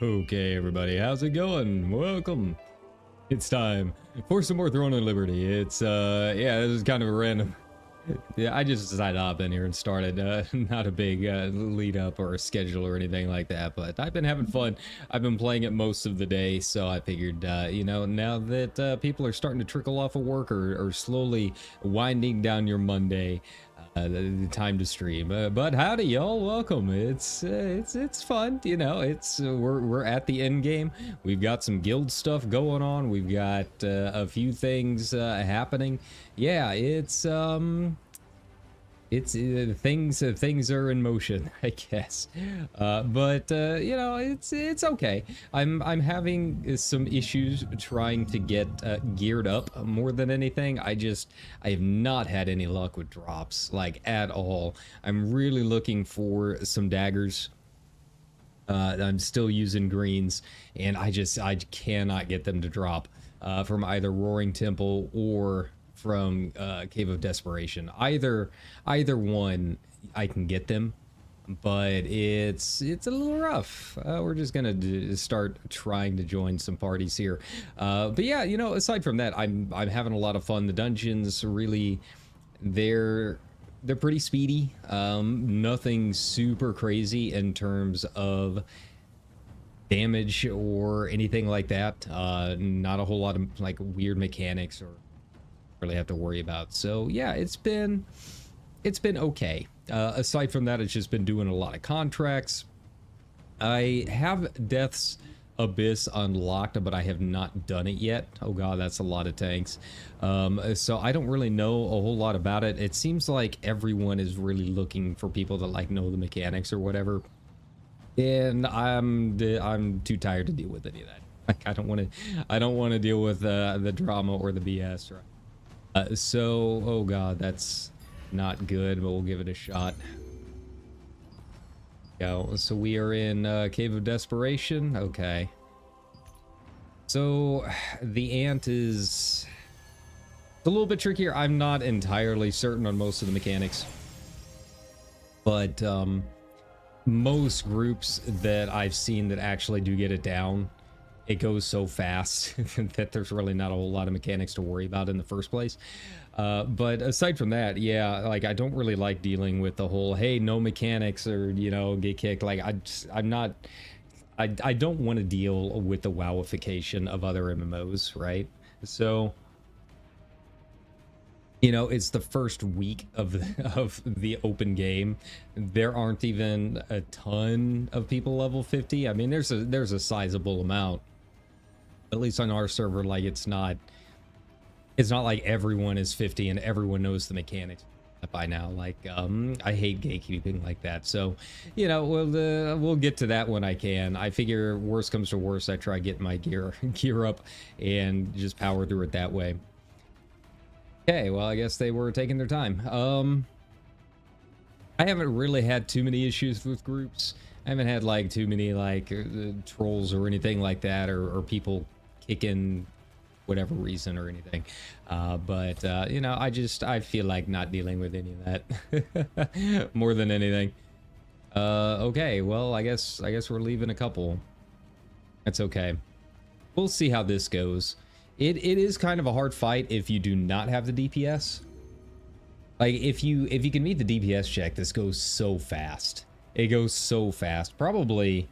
Okay, everybody, how's it going? Welcome. It's time for some more Throne of Liberty. It's yeah, this is kind of a random. Yeah, I just decided to hop in here and started. Not a big lead up or a schedule or anything like that, but I've been having fun. I've been playing it most of the day, so I figured, you know, now that people are starting to trickle off of work or slowly winding down your Monday, the time to stream. But howdy, y'all, welcome. It's fun, you know. It's we're at the end game. We've got some guild stuff going on. We've got a few things happening. Yeah, it's things are in motion, I guess. But you know, it's okay. I'm having some issues trying to get geared up more than anything. I have not had any luck with drops, like, at all. I'm really looking for some daggers. I'm still using greens, and I cannot get them to drop from either Roaring Temple or from Cave of Desperation. Either one, I can get them, but it's a little rough. We're just gonna start trying to join some parties here. But yeah, you know, aside from that, I'm having a lot of fun. The dungeons really, they're pretty speedy. Nothing super crazy in terms of damage or anything like that. Not a whole lot of like weird mechanics or really have to worry about. So yeah, it's been okay. Aside from that, it's just been doing a lot of contracts. I have Death's Abyss unlocked, but I have not done it yet. Oh god, that's a lot of tanks. So I don't really know a whole lot about it. It seems like everyone is really looking for people that like know the mechanics or whatever, and I'm too tired to deal with any of that. Like, I don't want to deal with the drama or the BS. Right? So, oh god, that's not good, but we'll give it a shot. Yeah, so we are in Cave of Desperation. Okay. So, the ant is a little bit trickier. I'm not entirely certain on most of the mechanics. But, most groups that I've seen that actually do get it down, it goes so fast that there's really not a whole lot of mechanics to worry about in the first place. But aside from that, yeah, like, I don't really like dealing with the whole, hey, no mechanics, or, you know, get kicked. Like, I don't want to deal with the wowification of other MMOs, right? So, you know, it's the first week of the open game. There aren't even a ton of people level 50. I mean, there's a sizable amount. At least on our server, like, it's not like everyone is 50 and everyone knows the mechanics by now. Like, I hate gatekeeping like that. So, you know, we'll get to that when I can. I figure worst comes to worst, I try get my gear up and just power through it that way. Okay, well, I guess they were taking their time. I haven't really had too many issues with groups. I haven't had like too many like trolls or anything like that, or people kicking whatever reason or anything. But you know, I feel like not dealing with any of that more than anything. Okay, well, I guess we're leaving a couple. That's okay. We'll see how this goes. It is kind of a hard fight if you do not have the DPS. Like, if you can meet the DPS check, this goes so fast. It goes so fast. Probably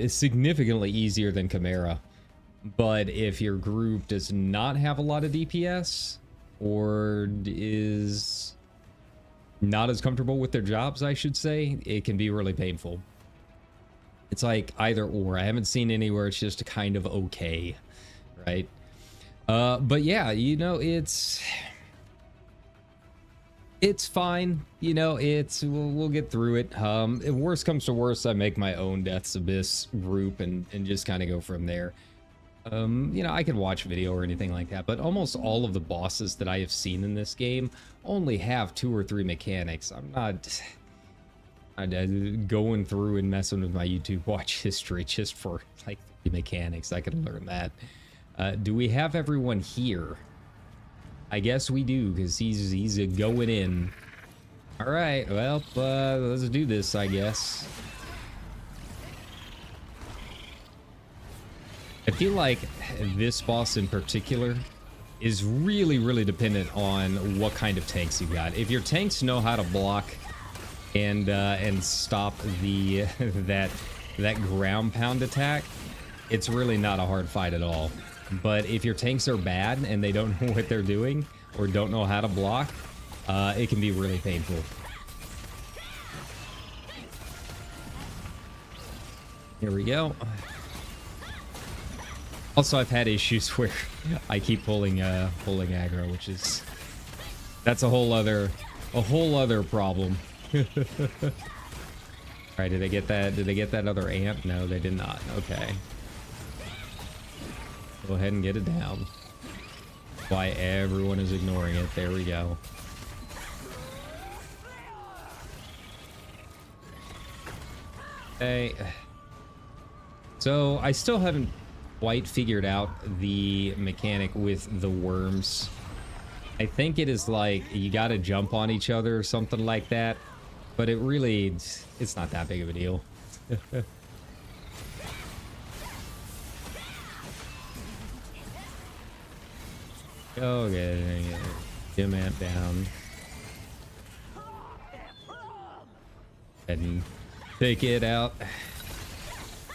significantly easier than Chimaera. But if your group does not have a lot of DPS, or is not as comfortable with their jobs, I should say, it can be really painful. It's like either or. I haven't seen anywhere it's just kind of okay, right? But yeah, you know, it's fine. You know, we'll get through it. If worst comes to worst, I make my own Death's Abyss group and just kind of go from there. You know, I could watch video or anything like that, but almost all of the bosses that I have seen in this game only have 2 or 3 mechanics. I'm not going through and messing with my YouTube watch history just for like 3 mechanics. I could learn that. Do we have everyone here? I guess we do, because he's going in. All right, well, let's do this, I guess. I feel like this boss in particular is really, really dependent on what kind of tanks you got. If your tanks know how to block and stop the that ground pound attack, it's really not a hard fight at all. But if your tanks are bad and they don't know what they're doing or don't know how to block, it can be really painful. Here we go. Also, I've had issues where I keep pulling aggro, which is that's a whole other problem. All right, did they get that? Did they get that other amp? No, they did not. Okay. Go ahead and get it down. Why everyone is ignoring it. There we go. Okay. So I still haven't quite figured out the mechanic with the worms. I think it is like you got to jump on each other or something like that. But it really, it's not that big of a deal. Okay, get him amp down. And take it out.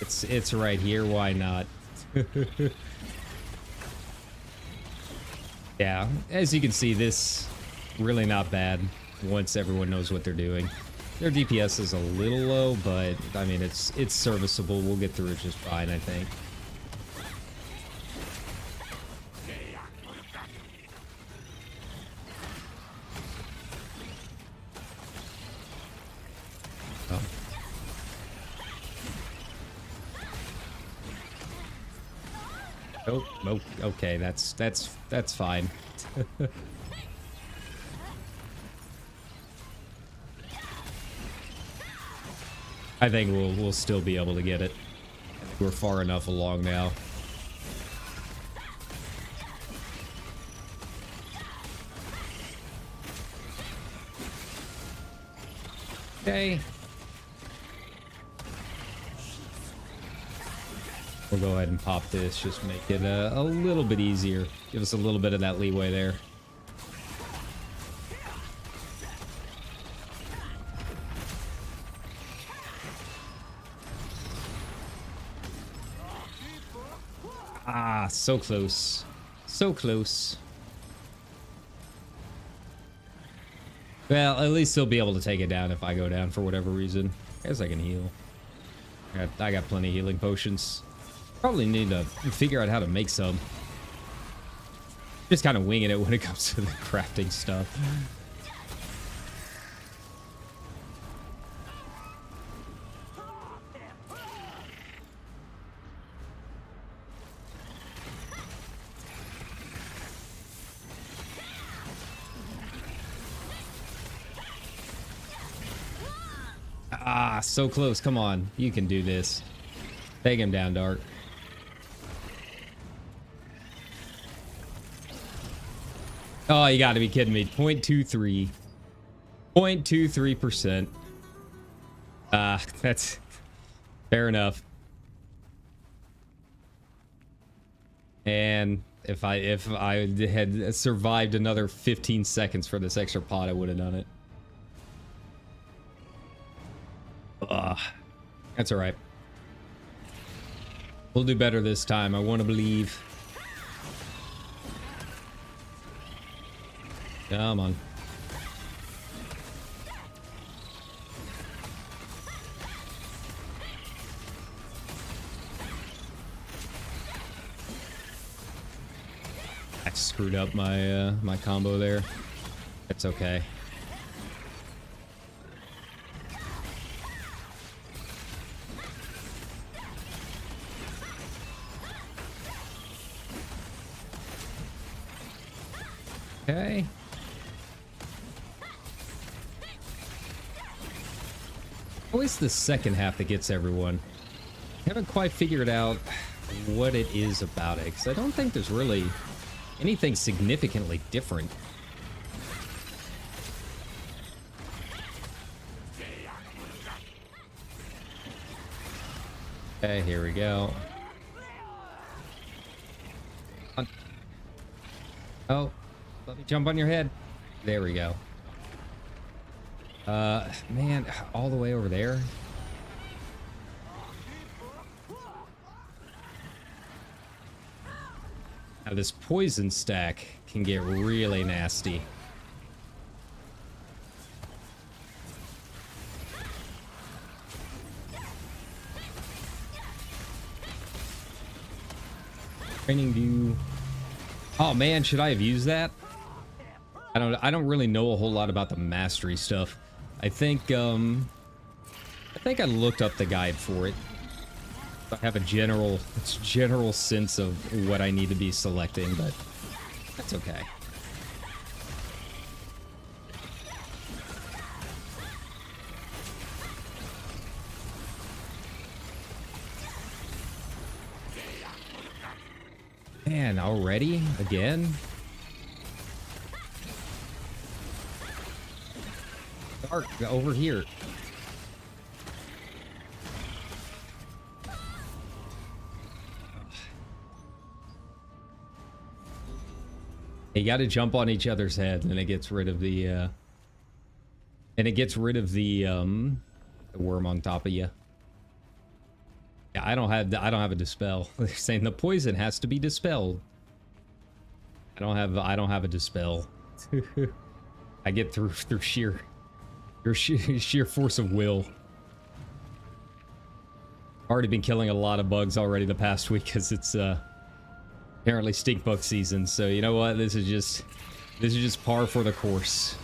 It's right here, why not? Yeah, as you can see, this really not bad once everyone knows what they're doing. Their DPS is a little low, but I mean it's serviceable. We'll get through it just fine, I think. Oh, okay, that's fine. I think we'll still be able to get it. We're far enough along now. Okay. We'll go ahead and pop this, just make it a little bit easier. Give us a little bit of that leeway there. Ah, so close. So close. Well, at least he'll be able to take it down if I go down for whatever reason. I guess I can heal. I got plenty of healing potions. Probably need to figure out how to make some. Just kind of winging it when it comes to the crafting stuff. Ah, so close. Come on. You can do this. Take him down, Dark. Oh, you gotta be kidding me. 0.23. 0.23%. That's fair enough. And if I had survived another 15 seconds for this extra pot, I would have done it. That's all right. We'll do better this time. I want to believe. Come on. screwed up my my combo there. It's okay. Okay. Always the second half that gets everyone. Haven't quite figured out what it is about it, because I don't think there's really anything significantly different. Okay, here we go. Oh, let me jump on your head. There we go. Man, all the way over there. Now this poison stack can get really nasty. Training view. Oh man, should I have used that? I don't really know a whole lot about the mastery stuff. I think I looked up the guide for it. I have a general sense of what I need to be selecting, but that's okay. Man, already? Again? Dark, over here. You got to jump on each other's head, and it gets rid of the the worm on top of you. Yeah, I don't have a dispel. They're saying the poison has to be dispelled. I don't have a dispel. I get through sheer force of will. Already been killing a lot of bugs already the past week because it's apparently stink bug season. So you know what? This is just par for the course.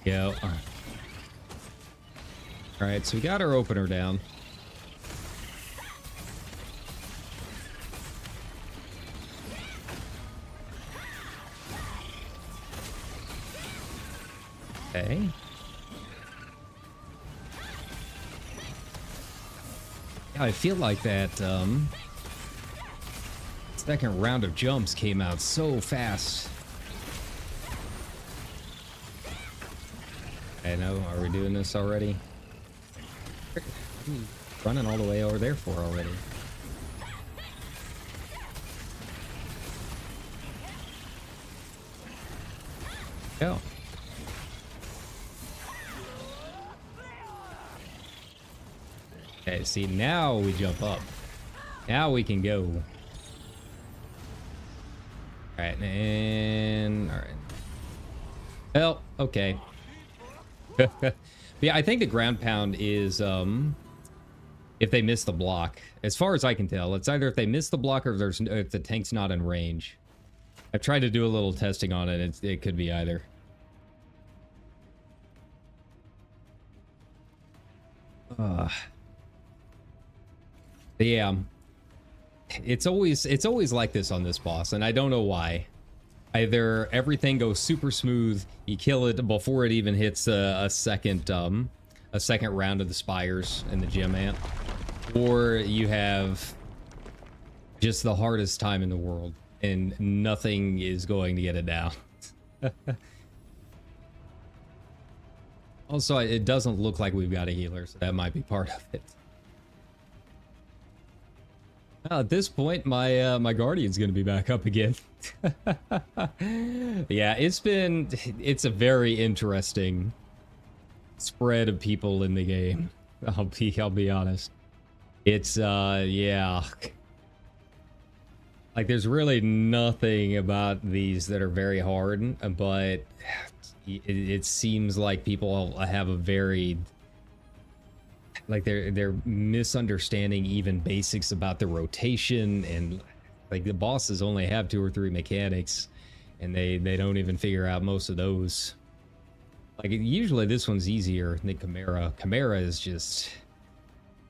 Go. All right, so we got our opener down. Okay. Yeah, I feel like that second round of jumps came out so fast. I know, are we doing this already? Running all the way over there for already. Go. Okay, see, now we jump up. Now we can go. Alright, and... Alright. Well, okay. Yeah, I think the ground pound is, if they miss the block. As far as I can tell, it's either if they miss the block or if the tank's not in range. I've tried to do a little testing on it. It could be either. Yeah, it's always like this on this boss, and I don't know why. Either everything goes super smooth, you kill it before it even hits a second round of the spires and the gem ant, or you have just the hardest time in the world and nothing is going to get it down. Also, it doesn't look like we've got a healer, so that might be part of it. At this point, my Guardian's gonna be back up again. Yeah, it's a very interesting spread of people in the game. I'll be honest. It's yeah. Like, there's really nothing about these that are very hard, but it seems like people have a very, like they're misunderstanding even basics about the rotation, and like the bosses only have 2 or 3 mechanics, and they don't even figure out most of those. Like usually this one's easier than Chimaera. Chimaera is just,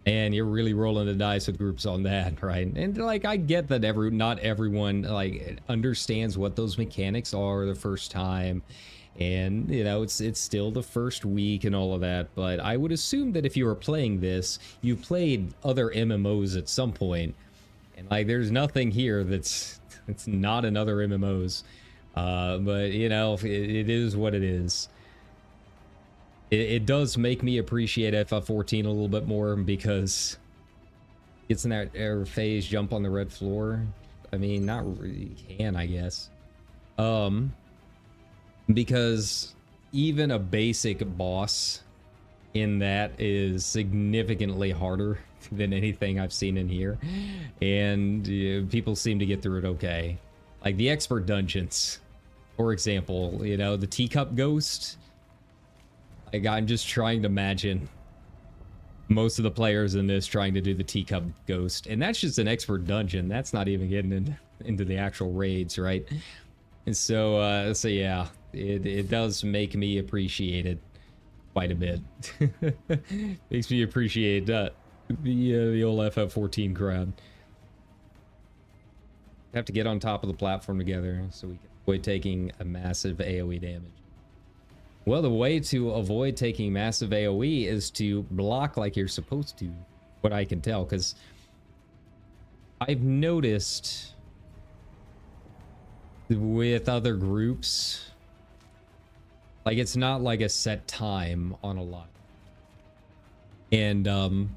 and you're really rolling the dice with groups on that, right? And like I get that not everyone like understands what those mechanics are the first time, and you know it's still the first week and all of that. But I would assume that if you were playing this, you played other MMOs at some point, and like there's nothing here that's it's not in other MMOs. But you know it is what it is. It does make me appreciate FF14 a little bit more because it's in that air phase jump on the red floor. I mean, not really can, I guess. Because even a basic boss in that is significantly harder than anything I've seen in here. And people seem to get through it okay. Like the expert dungeons, for example, you know, the teacup ghost. Like, I'm just trying to imagine most of the players in this trying to do the teacup ghost, and that's just an expert dungeon. That's not even getting into the actual raids, right? And so, so yeah, it does make me appreciate it quite a bit. Makes me appreciate the old FF14 crowd. Have to get on top of the platform together so we can avoid taking a massive AoE damage. Well, the way to avoid taking massive AoE is to block like you're supposed to, what I can tell, because I've noticed with other groups, like it's not like a set time on a lot. And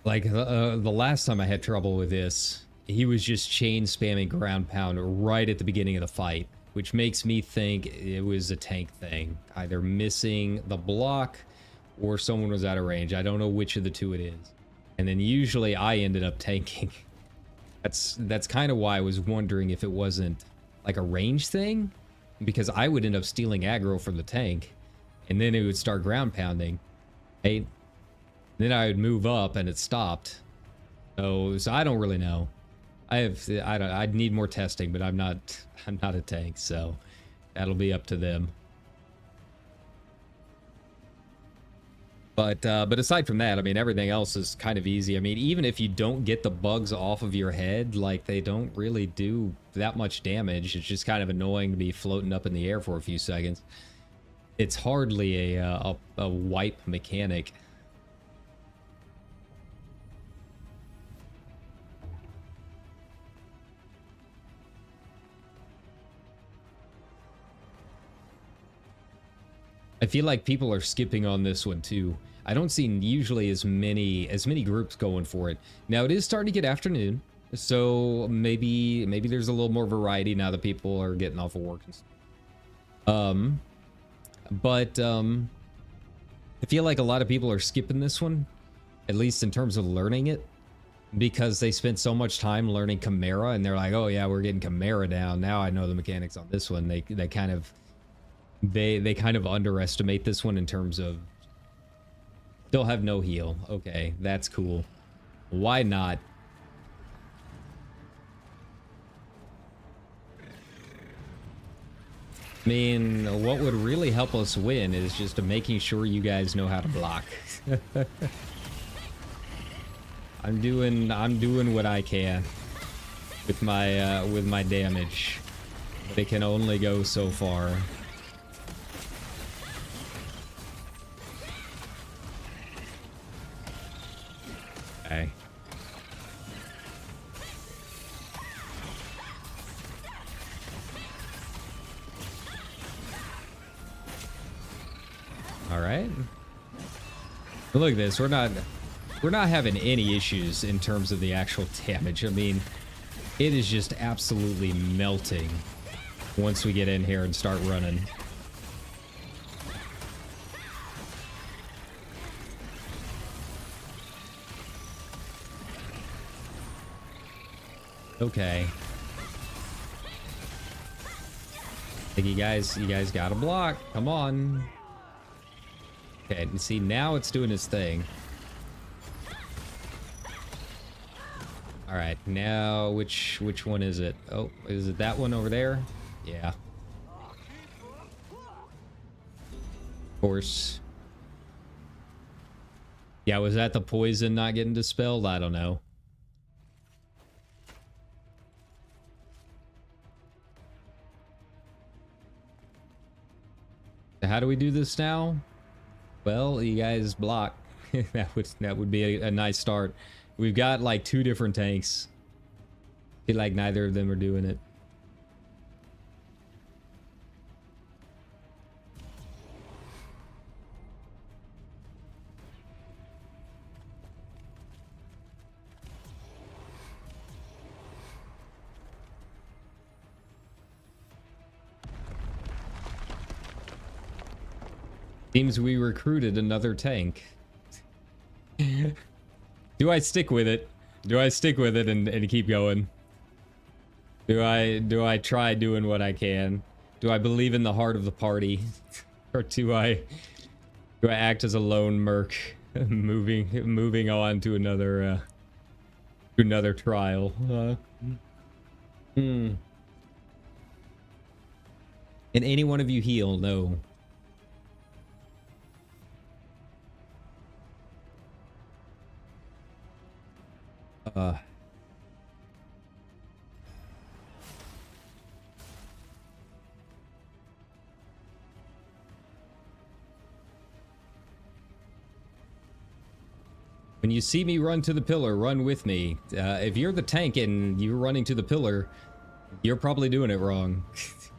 like the last time I had trouble with this, he was just chain spamming ground pound right at the beginning of the fight, which makes me think it was a tank thing, either missing the block or someone was out of range. I don't know which of the two it is. And then usually I ended up tanking. That's kind of why I was wondering if it wasn't like a range thing, because I would end up stealing aggro from the tank and then it would start ground pounding, right? Then I would move up and it stopped. So I don't really know. I'd need more testing, but I'm not a tank, so that'll be up to them. But aside from that, I mean, everything else is kind of easy. I mean, even if you don't get the bugs off of your head, like they don't really do that much damage. It's just kind of annoying to be floating up in the air for a few seconds. It's hardly a wipe mechanic. I feel like people are skipping on this one too. I don't see usually as many groups going for it. Now it is starting to get afternoon, so maybe there's a little more variety now that people are getting off of work and stuff. But I feel like a lot of people are skipping this one, at least in terms of learning it, because they spent so much time learning Chimaera and they're like, oh yeah, we're getting Chimaera down. Now I know the mechanics on this one. They kind of underestimate this one in terms of still have no heal. Okay, that's cool. Why not? I mean, what would really help us win is just making sure you guys know how to block. I'm doing what I can with my damage, but it can only go so far. Okay. All right. Look at this. We're not having any issues in terms of the actual damage. I mean, it is just absolutely melting once we get in here and start running. Okay. Like you guys gotta block. Come on. Okay, and see, now it's doing its thing. All right, now which one is it? Oh, is it that one over there? Yeah. Of course. Yeah, was that the poison not getting dispelled? I don't know. How do we do this now? Well, you guys block. that would be a nice start. We've got like 2 different tanks. I feel like neither of them are doing it. Seems we recruited another tank. Do I stick with it? Do I stick with it and keep going? Do I try doing what I can? Do I believe in the heart of the party? Or do I act as a lone merc moving on to another trial? And any one of you heal? No. When you see me run to the pillar, run with me. If you're the tank and you're running to the pillar, you're probably doing it wrong.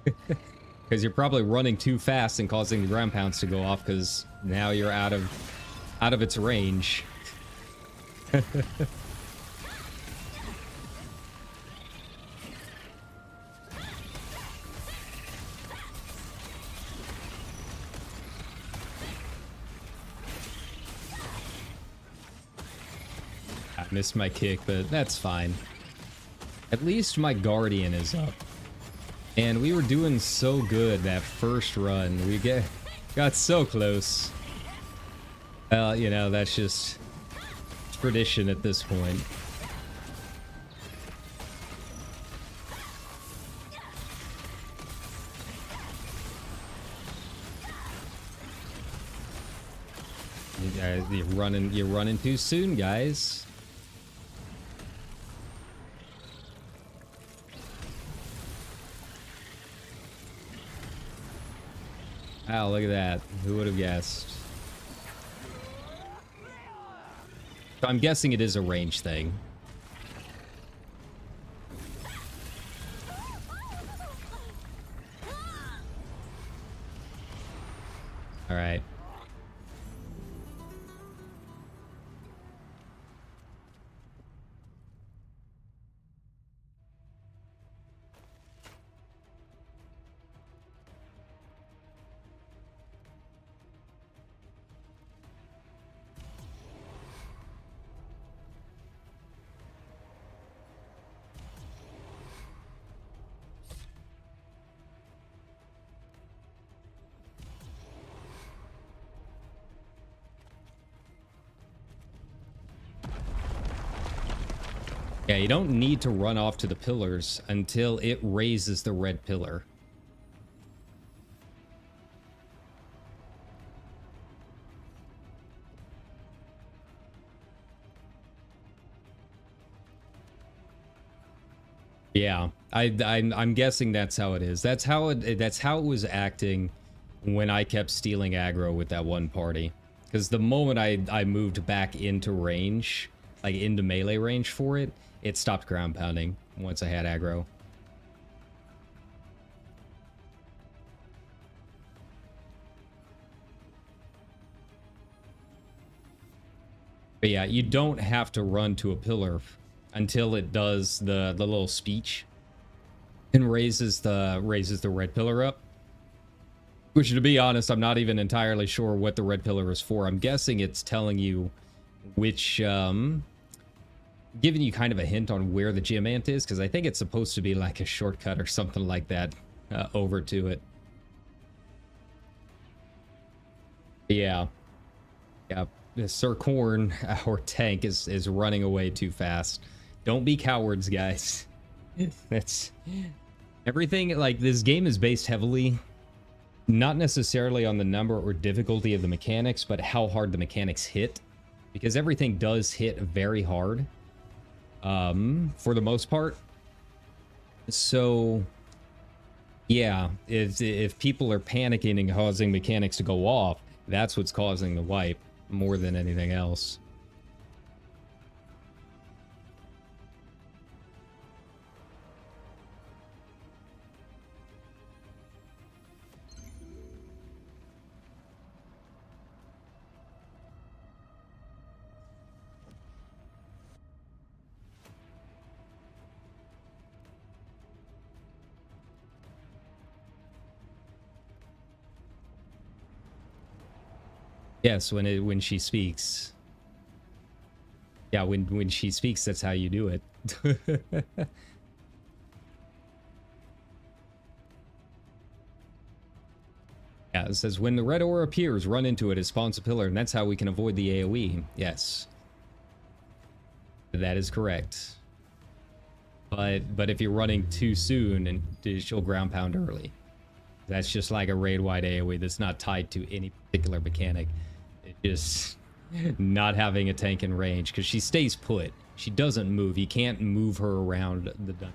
Because you're probably running too fast and causing the ground pounds to go off because now you're out of its range. I missed my kick, but that's fine. At least my Guardian is up. And we were doing so good that first run. We got so close. Well, you know, that's just tradition at this point. You guys, you're running too soon, guys. Wow, look at that. Who would have guessed? So I'm guessing it is a range thing. All right. Yeah, you don't need to run off to the pillars until it raises the red pillar. Yeah, I'm guessing that's how it is. That's how it was acting when I kept stealing aggro with that one party. Because the moment I moved back into range, like into melee range for it, it stopped ground pounding once I had aggro. But yeah, you don't have to run to a pillar until it does the little speech and raises the red pillar up. Which, to be honest, I'm not even entirely sure what the red pillar is for. I'm guessing it's telling you which giving you kind of a hint on where the gym ant is, because I think it's supposed to be like a shortcut or something like that over to it. Yeah. Yeah. Sir Corn, our tank, is running away too fast. Don't be cowards, guys. That's everything. Like, this game is based heavily, not necessarily on the number or difficulty of the mechanics, but how hard the mechanics hit, because everything does hit very hard, for the most part. So yeah, if people are panicking and causing mechanics to go off, that's what's causing the wipe more than anything else. Yes, when she speaks. Yeah, when she speaks, that's how you do it. Yeah, it says when the red ore appears, run into it, it spawns a pillar, and that's how we can avoid the AoE. Yes. That is correct. But if you're running too soon, and she'll ground pound early. That's just like a raid-wide AoE that's not tied to any particular mechanic. It's just not having a tank in range, because she stays put. She doesn't move. You can't move her around the dungeon.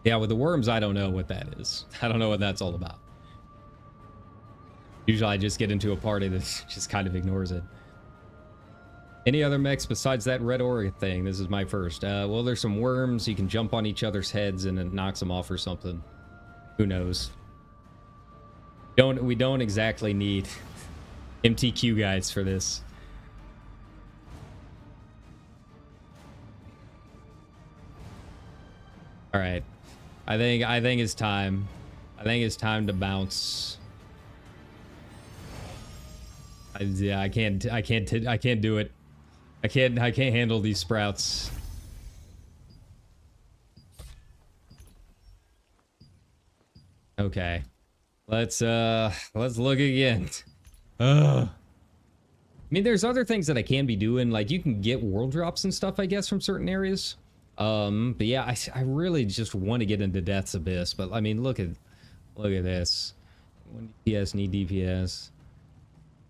Yeah, with the worms, I don't know what that is. I don't know what that's all about. Usually I just get into a party that just kind of ignores it. Any other mechs besides that red ore thing? This is my first. Well, there's some worms. You can jump on each other's heads and it knocks them off or something. Who knows? We don't exactly need MTQ guides for this. All right. I think it's time. I think it's time to bounce. Yeah, I can't do it. I can't handle these sprouts. Okay. Let's look again. I mean, there's other things that I can be doing, like you can get world drops and stuff, I guess, from certain areas. But yeah, I really just want to get into Death's Abyss, but I mean, look at this. 1 DPS, need DPS.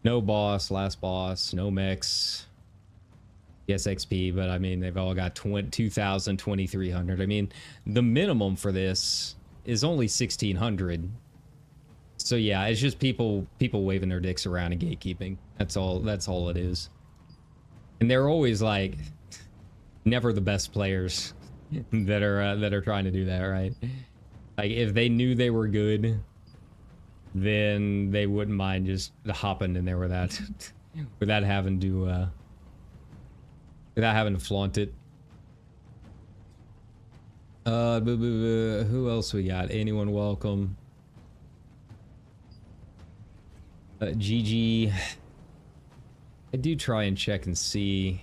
No boss, last boss, no mechs. Yes, XP, but I mean, they've all got 2,000, 2,300. I mean, the minimum for this is only 1,600. So yeah, it's just people waving their dicks around and gatekeeping. That's all it is. And they're always like never the best players that are trying to do that, right? Like if they knew they were good, then they wouldn't mind just hopping in there without having to flaunt it. Who else we got? Anyone welcome? GG. I do try and check and see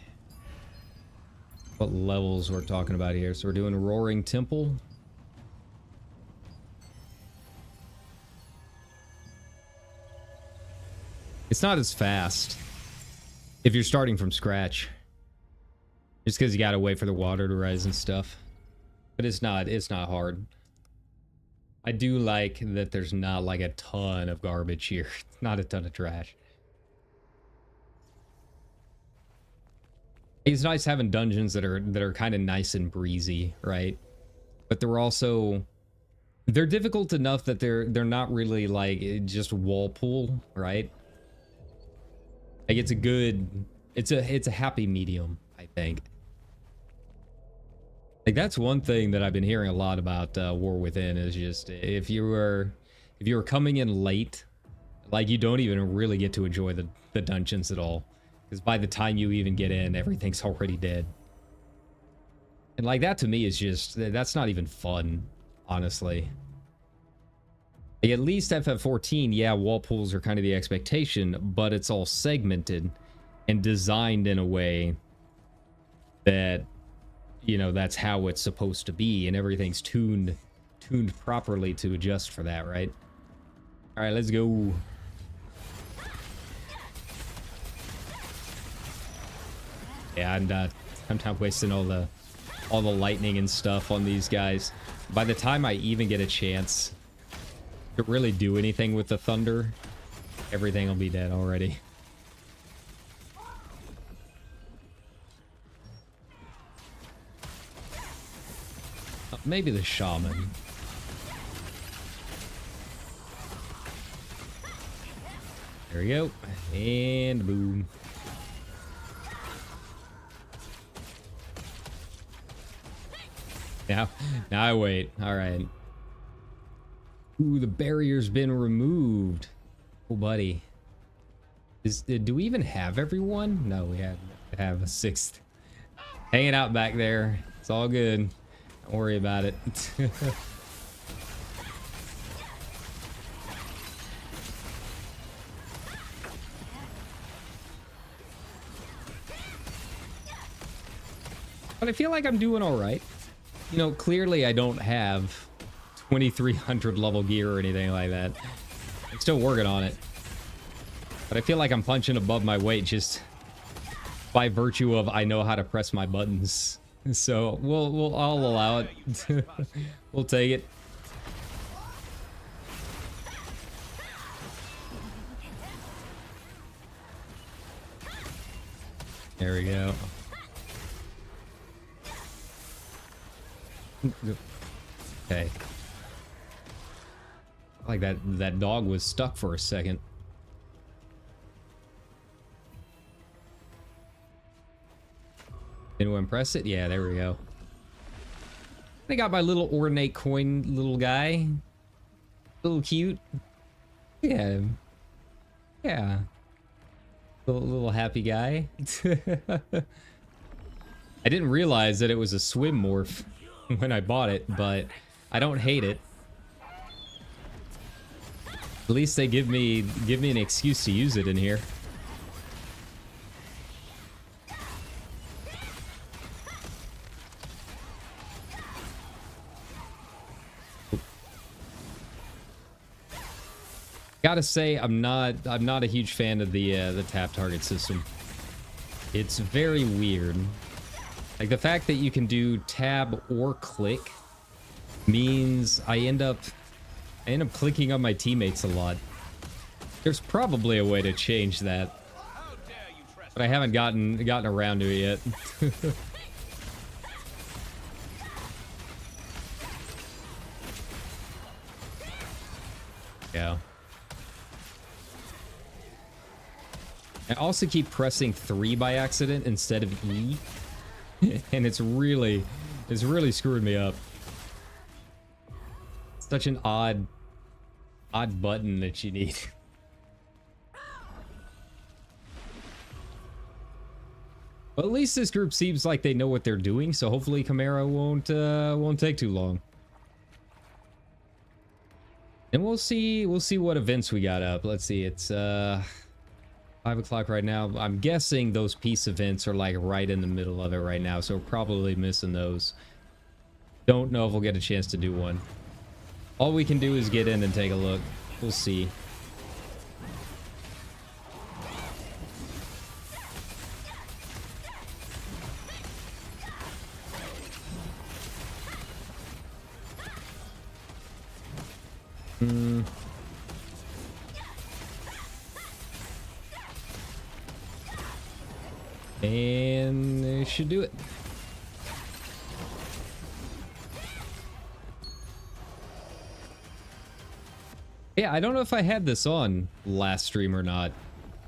what levels we're talking about here. So we're doing Roaring Temple. It's not as fast if you're starting from scratch. Just because you gotta wait for the water to rise and stuff. But it's not hard. I do like that there's not like a ton of garbage here. Not a ton of trash. It's nice having dungeons that are kind of nice and breezy, right? But they're difficult enough that they're not really like just wall pool, right? Like it's a happy medium, I think. Like that's one thing that I've been hearing a lot about War Within is just if you were coming in late, like you don't even really get to enjoy the dungeons at all. Because by the time you even get in, everything's already dead. And like that to me is just, that's not even fun, honestly. Like at least FF14, yeah, wall pulls are kind of the expectation, but it's all segmented and designed in a way that, you know, that's how it's supposed to be, and everything's tuned properly to adjust for that, right? All right, let's go. Yeah, I'm not wasting all the lightning and stuff on these guys. By the time I even get a chance to really do anything with the thunder, everything will be dead already. Maybe the shaman. There we go. And boom. Now I wait. All right. Ooh, the barrier's been removed. Oh, buddy. Do we even have everyone? No, we have a sixth. Hanging out back there. It's all good. Don't worry about it. But I feel like I'm doing all right. You know, clearly I don't have 2300 level gear or anything like that. I'm still working on it. But I feel like I'm punching above my weight just by virtue of I know how to press my buttons. So I'll allow it. We'll take it. There we go. Okay. Like that dog was stuck for a second. Anyone press it? Yeah, there we go. I got my little ornate coin little guy. Little cute. Yeah. Yeah. Little happy guy. I didn't realize that it was a swim morph when I bought it, but I don't hate it. At least they give me an excuse to use it in here. Gotta say, I'm not a huge fan of the tap target system. It's very weird. Like the fact that you can do tab or click means I end up clicking on my teammates a lot. There's probably a way to change that, but I haven't gotten around to it yet. Yeah. I also keep pressing 3 by accident instead of E, and it's really screwing me up. It's such an odd button that you need. But at least this group seems like they know what they're doing, so hopefully Chimaera won't take too long. And we'll see what events we got up. Let's see, it's 5 o'clock right now. I'm guessing those peace events are like right in the middle of it right now, so we're probably missing those. Don't know if we'll get a chance to do one. All we can do is get in and take a look. We'll see. And they should do it. Yeah, I don't know if I had this on last stream or not,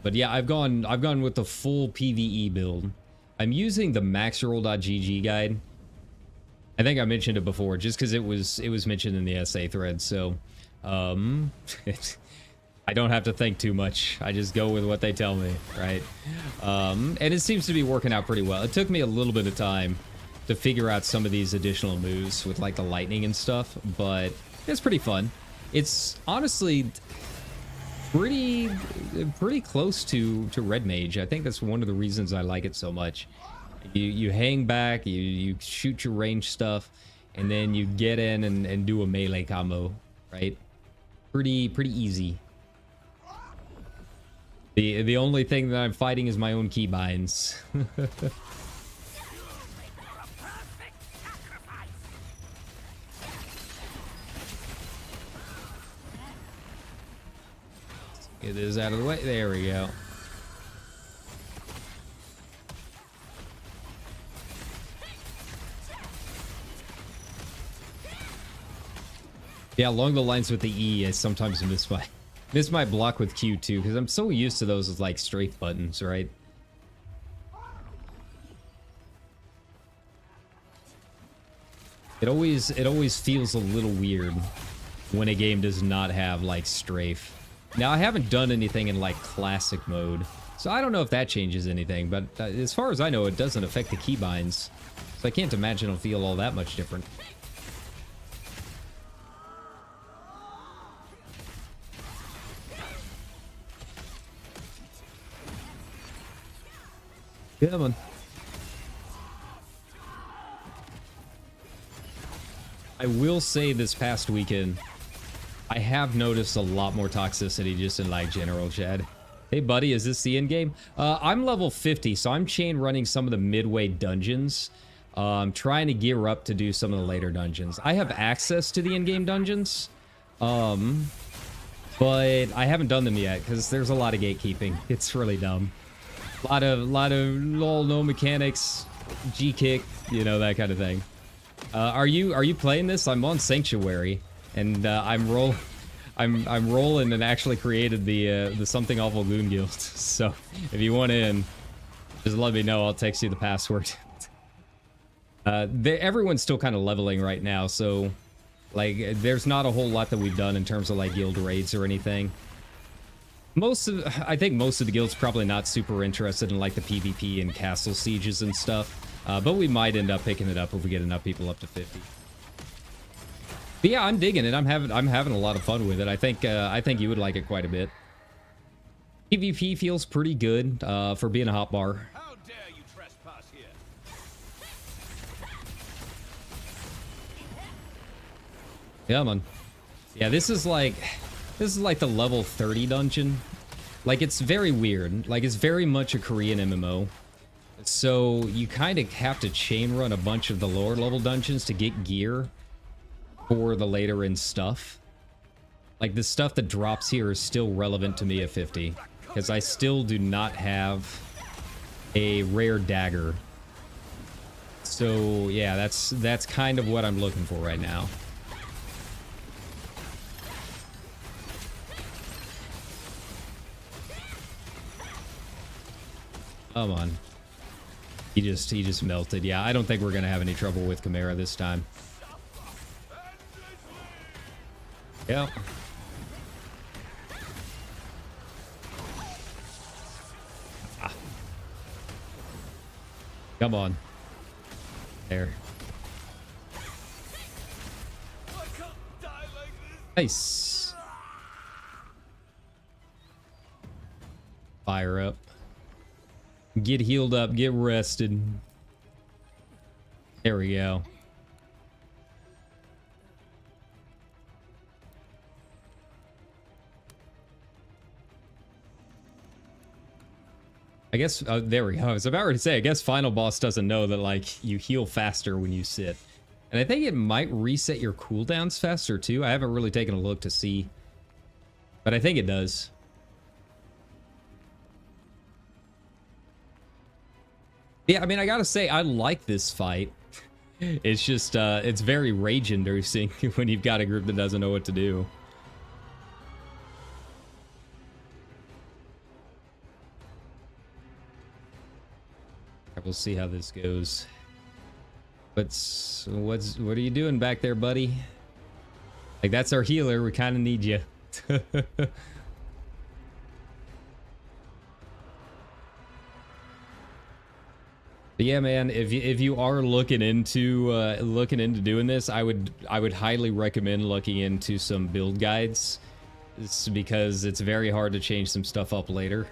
but yeah, I've gone with the full PvE build. I'm using the maxroll.gg guide. I think I mentioned it before, just because it was mentioned in the SA thread. So, I don't have to think too much. I just go with what they tell me, right? And it seems to be working out pretty well. It took me a little bit of time to figure out some of these additional moves with like the lightning and stuff, but it's pretty fun. It's honestly pretty close to red mage. I think that's one of the reasons I like it so much. You hang back, you shoot your range stuff, and then you get in and do a melee combo, right? Pretty easy. The only thing that I'm fighting is my own keybinds. Get this out of the way. There we go. Yeah, along the lines with the E, I sometimes miss my block with Q too, because I'm so used to those as like strafe buttons, right? It always feels a little weird when a game does not have like strafe. Now, I haven't done anything in like classic mode, so I don't know if that changes anything, but as far as I know, it doesn't affect the keybinds, so I can't imagine it'll feel all that much different. Yeah, man. I will say this past weekend, I have noticed a lot more toxicity just in like general chat. Hey buddy, is this the end game? I'm level 50, so I'm chain running some of the midway dungeons. Trying to gear up to do some of the later dungeons. I have access to the in-game dungeons, but I haven't done them yet because there's a lot of gatekeeping. It's really dumb. A lot of lol, no mechanics, G-kick, you know, that kind of thing. Are you playing this? I'm on Sanctuary, and I'm rolling and actually created the Something Awful Goon Guild. So if you want in, just let me know. I'll text you the password. Everyone's still kind of leveling right now, so like there's not a whole lot that we've done in terms of like guild raids or anything. I think most of the guilds probably not super interested in like the PvP and castle sieges and stuff. But we might end up picking it up if we get enough people up to 50. But yeah, I'm digging it. I'm having a lot of fun with it. I think you would like it quite a bit. PvP feels pretty good for being a hotbar. How dare you trespass here? Yeah, man. Yeah, this is like the level 30 dungeon. Like, it's very weird. Like, it's very much a Korean MMO. So you kind of have to chain run a bunch of the lower level dungeons to get gear for the later in stuff. Like, the stuff that drops here is still relevant to me at 50, because I still do not have a rare dagger. So yeah, that's kind of what I'm looking for right now. Come on. He just melted. Yeah, I don't think we're gonna have any trouble with Chimaera this time. Yep. Ah. Come on. There. Nice. Fire up. Get healed up, get rested. There we go. I guess, there we go. I was about to say, I guess final boss doesn't know that, like, you heal faster when you sit. And I think it might reset your cooldowns faster, too. I haven't really taken a look to see. But I think it does. Yeah, I mean, I gotta say, I like this fight. It's just, it's very rage-inducing when you've got a group that doesn't know what to do. We'll see how this goes. What are you doing back there, buddy? Like, that's our healer. We kind of need you. But yeah, man, if you are looking into doing this, I would highly recommend looking into some build guides. It's because it's very hard to change some stuff up later.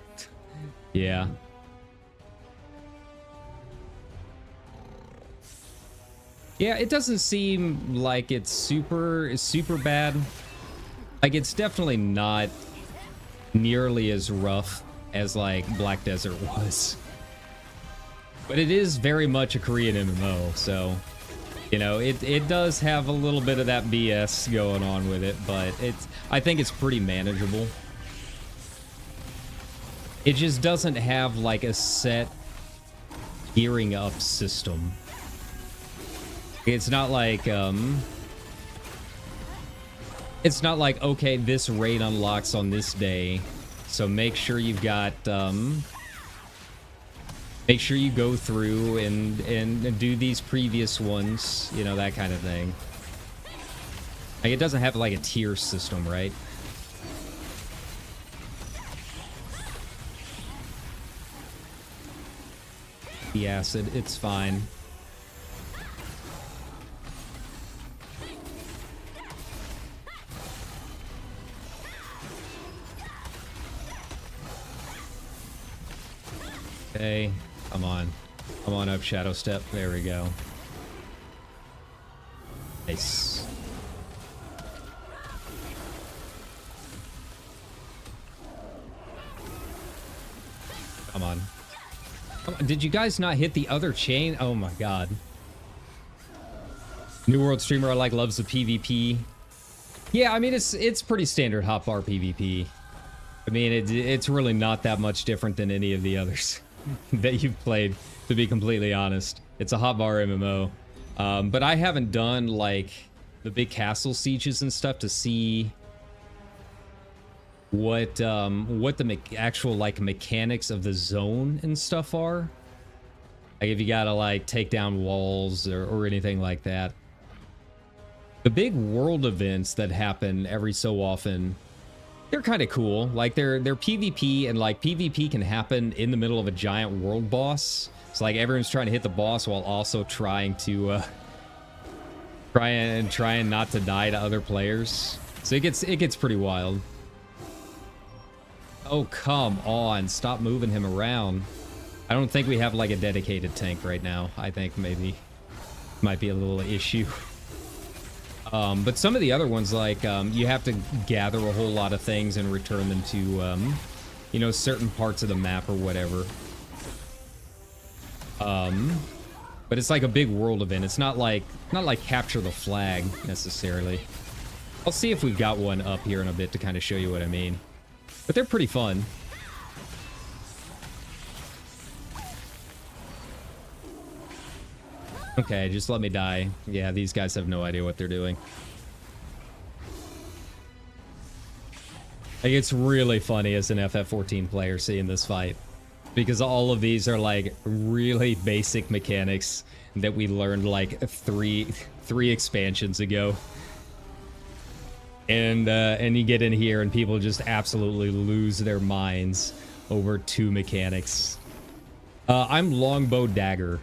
Yeah. Yeah, it doesn't seem like it's super bad. Like, it's definitely not nearly as rough as like Black Desert was. But it is very much a Korean MMO, so you know, it does have a little bit of that BS going on with it, but I think it's pretty manageable. It just doesn't have like a set gearing up system. It's not like okay, this raid unlocks on this day, so make sure you've got make sure you go through and do these previous ones, you know, that kind of thing. Like, it doesn't have like a tier system, right? The acid, it's fine. Okay, come on. Come on up, Shadow Step. There we go. Nice. Come on. Come on. Did you guys not hit the other chain? Oh my god. New World streamer I like loves the PvP. Yeah, I mean, it's pretty standard hotbar PvP. I mean, it's really not that much different than any of the others that you've played, to be completely honest. It's a hotbar MMO. But I haven't done like the big castle sieges and stuff to see what the actual like mechanics of the zone and stuff are. Like if you gotta like take down walls or anything like that. The big world events that happen every so often, they're kind of cool. Like they're PvP, and like PvP can happen in the middle of a giant world boss. It's like everyone's trying to hit the boss while also trying to trying not to die to other players. So it gets pretty wild. Oh, come on, stop moving him around. I don't think we have like a dedicated tank right now. I think maybe might be a little issue. But some of the other ones, like, you have to gather a whole lot of things and return them to, you know, certain parts of the map or whatever. But it's like a big world event. It's not like capture the flag necessarily. I'll see if we've got one up here in a bit to kind of show you what I mean. But they're pretty fun. Okay, just let me die. Yeah, these guys have no idea what they're doing. Like, it's really funny as an FF14 player seeing this fight, because all of these are like really basic mechanics that we learned like three expansions ago. And you get in here and people just absolutely lose their minds over two mechanics. I'm Longbow Dagger.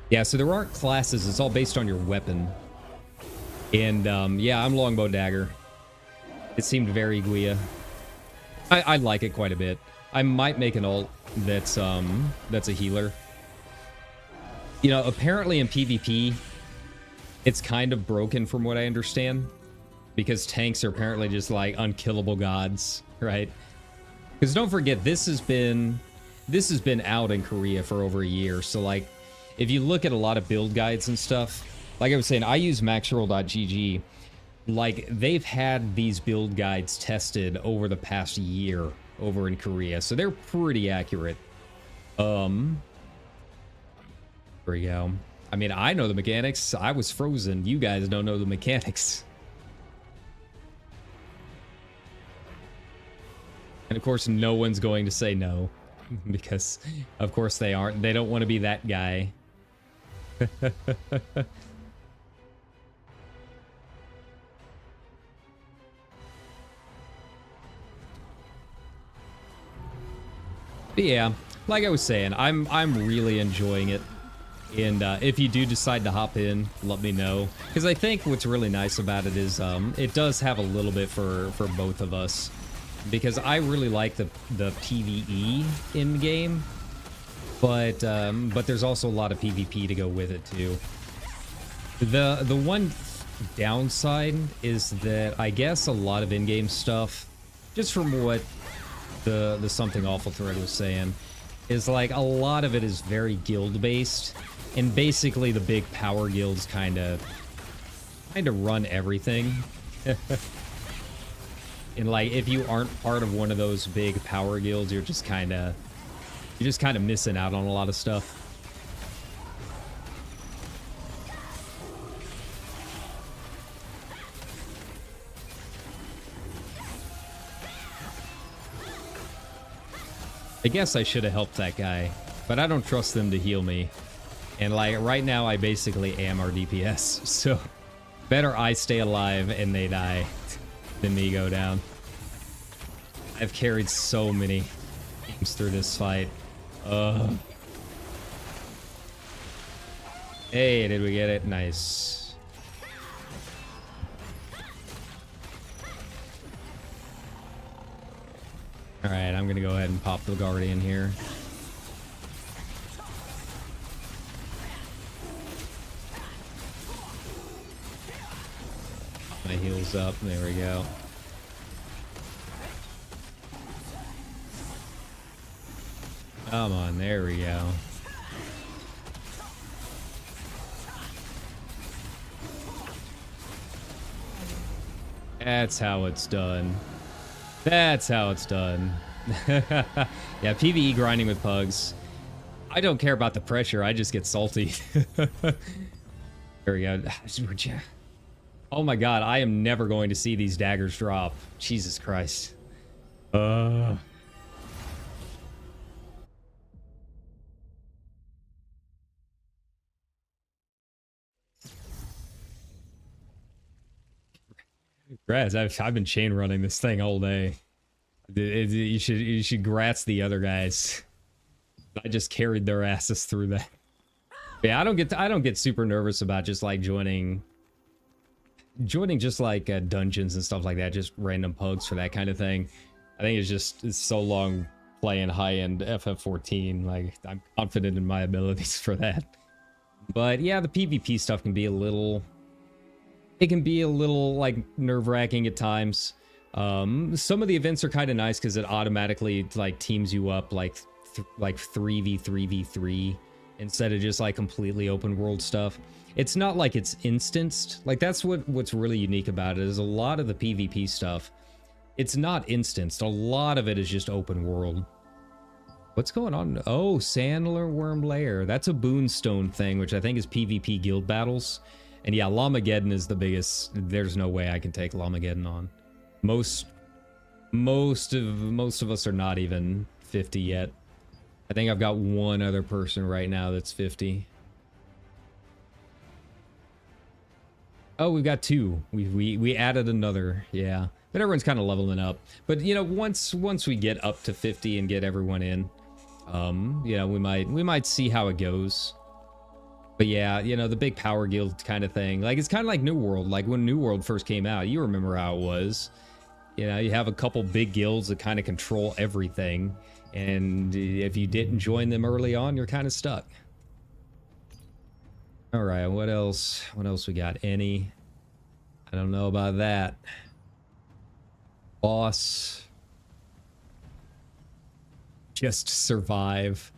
Yeah, so there aren't classes. It's all based on your weapon. And, yeah, I'm Longbow Dagger. It seemed very Guia. I like it quite a bit. I might make an ult that's a healer. You know, apparently in PvP, it's kind of broken from what I understand. Because tanks are apparently just, like, unkillable gods, right? Because don't forget, this has been out in Korea for over a year. So, like, if you look at a lot of build guides and stuff, like I was saying, I use maxroll.gg. Like, they've had these build guides tested over the past year over in Korea, so they're pretty accurate. There we go. I mean, I know the mechanics. I was frozen. You guys don't know the mechanics. And of course, no one's going to say no, because of course they aren't. They don't want to be that guy. But yeah, like I was saying, I'm really enjoying it. And if you do decide to hop in, let me know. Because I think what's really nice about it is it does have a little bit for both of us. Because I really like the PvE in game, but there's also a lot of PvP to go with it too. The one downside is that I guess a lot of in-game stuff, just from what the Something Awful thread was saying, is like a lot of it is very guild based, and basically the big power guilds kind of run everything. And like if you aren't part of one of those big power guilds, you're just kind of missing out on a lot of stuff. I guess I should have helped that guy, but I don't trust them to heal me. And like right now I basically am our DPS, so better I stay alive and they die than me go down. I've carried so many teams through this fight. Hey, did we get it? Nice. Alright, I'm gonna go ahead and pop the Guardian here. My heals up. There we go. Come on, there we go. That's how it's done. That's how it's done. Yeah, PvE grinding with pugs. I don't care about the pressure, I just get salty. There we go. Oh my god, I am never going to see these daggers drop. Jesus Christ. Graz, I've been chain running this thing all day. You should grats the other guys. I just carried their asses through that. Yeah, I don't get super nervous about just like joining just like dungeons and stuff like that, just random pugs for that kind of thing. I think it's so long playing high-end FF14, like I'm confident in my abilities for that. But yeah, the PvP stuff can be a little like nerve-wracking at times. Some of the events are kind of nice because it automatically like teams you up like 3v3v3 instead of just like completely open world stuff. It's not like it's instanced. Like that's what's really unique about it, is a lot of the PvP stuff, it's not instanced. A lot of it is just open world. What's going on? Oh, Sandalworm Lair. That's a Boonstone thing, which I think is PvP guild battles. And yeah, Llamageddon is the biggest. There's no way I can take Llamageddon on. Most of us are not even 50 yet. I think I've got one other person right now that's 50. Oh, we've got two. We added another. Yeah, but everyone's kind of leveling up. But you know, once we get up to 50 and get everyone in, you know, we might see how it goes. But yeah, you know, the big power guild kind of thing. Like it's kind of like New World. Like when New World first came out, you remember how it was. You know, you have a couple big guilds that kind of control everything, and if you didn't join them early on, you're kind of stuck. All right, what else? What else we got? Any? I don't know about that. Boss. Just survive.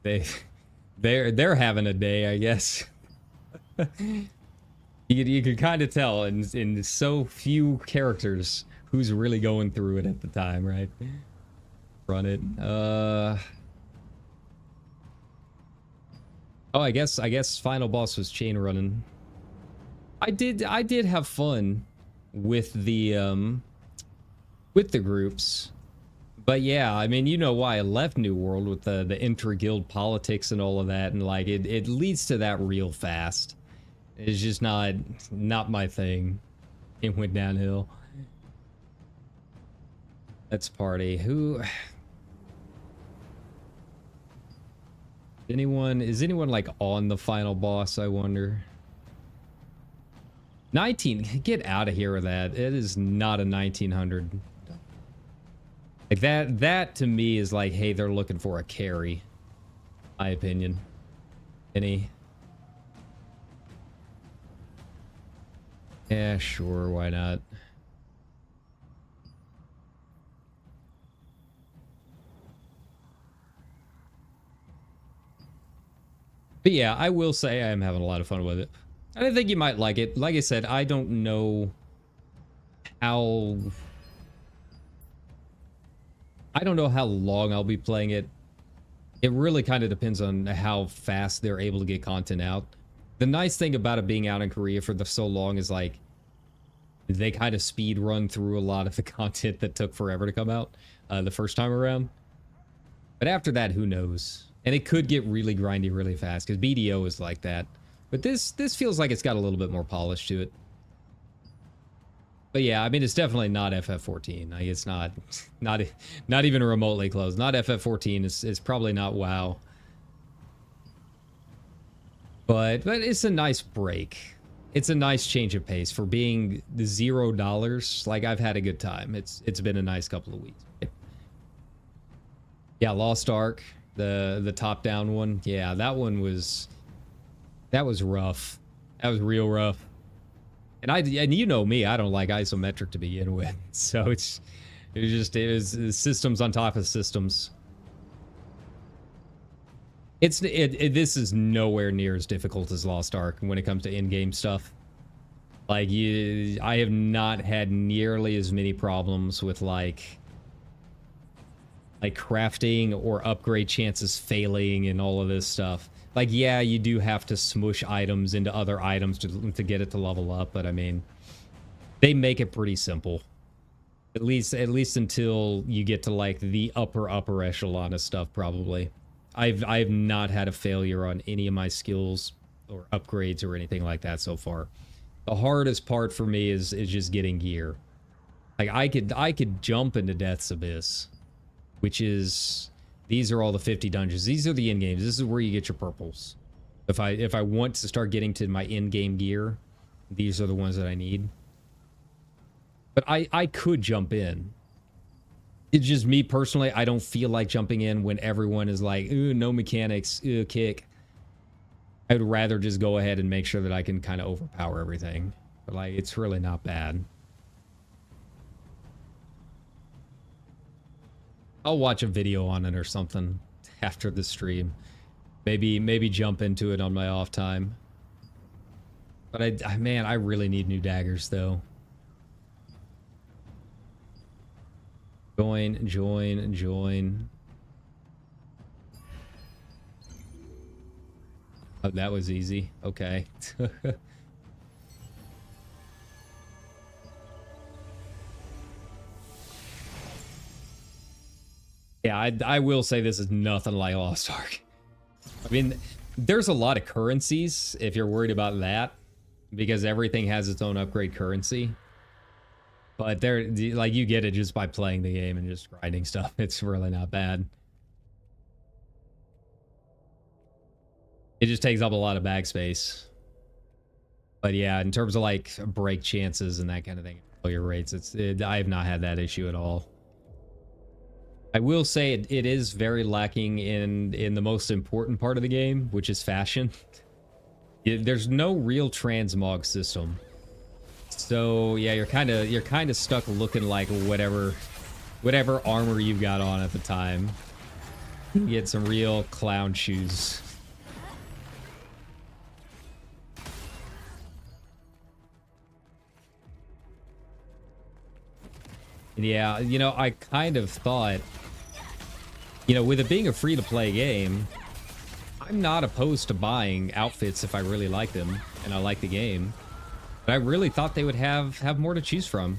They're having a day, I guess. You can kind of tell in so few characters who's really going through it at the time, right? Run it. Oh, I guess final boss was chain running. I did have fun with the groups. But yeah, I mean, you know why I left New World with the intra-guild politics and all of that, and like it leads to that real fast. It's just not my thing. It went downhill. Let's party. Who? Is anyone like on the final boss, I wonder? 19, get out of here with that. It is not a 1900. Like that to me is like, hey, they're looking for a carry. My opinion. Any? Yeah, sure, why not? But yeah, I will say I am having a lot of fun with it. And I think you might like it. Like I said, I don't know how... I don't know how long I'll be playing it. It really kind of depends on how fast they're able to get content out. The nice thing about it being out in Korea for so long is like, they kind of speed run through a lot of the content that took forever to come out the first time around. But after that, who knows? And it could get really grindy really fast because BDO is like that. But this feels like it's got a little bit more polish to it. But yeah, I mean, it's definitely not FF14. Like, it's not even remotely close. Not FF14. It's probably not WoW. But it's a nice break. It's a nice change of pace for being the $0. Like, I've had a good time. It's been a nice couple of weeks. Yeah, Lost Ark, the top-down one. Yeah, that was rough. That was real rough. And you know me, I don't like isometric to begin with. So it was systems on top of systems. This is nowhere near as difficult as Lost Ark when it comes to in-game stuff. Like, I have not had nearly as many problems with like crafting or upgrade chances failing and all of this stuff. Like, yeah, you do have to smush items into other items to get it to level up, but I mean, they make it pretty simple. At least until you get to like the upper echelon of stuff, probably. I've not had a failure on any of my skills or upgrades or anything like that so far. The hardest part for me is just getting gear. Like, I could jump into Death's Abyss, which is, these are all the 50 dungeons. These are the end games. This is where you get your purples. If I want to start getting to my in-game gear, these are the ones that I need. But I could jump in. It's just me personally, I don't feel like jumping in when everyone is like, ooh, no mechanics, ooh, kick. I would rather just go ahead and make sure that I can kind of overpower everything. But like, it's really not bad. I'll watch a video on it or something after the stream. Maybe jump into it on my off time. But man, I really need new daggers though. Join. Oh, that was easy. Okay. Yeah, I will say this is nothing like Lost Ark. I mean, there's a lot of currencies if you're worried about that, because everything has its own upgrade currency. But there, like, you get it just by playing the game and just grinding stuff. It's really not bad. It just takes up a lot of backspace. But yeah, in terms of like break chances and that kind of thing, failure rates, I have not had that issue at all. I will say it is very lacking in the most important part of the game, which is fashion. There's no real transmog system. So yeah, you're kind of stuck looking like whatever armor you've got on at the time. You get some real clown shoes. Yeah, you know, I kind of thought, you know, with it being a free-to-play game, I'm not opposed to buying outfits if I really like them and I like the game. But I really thought they would have more to choose from.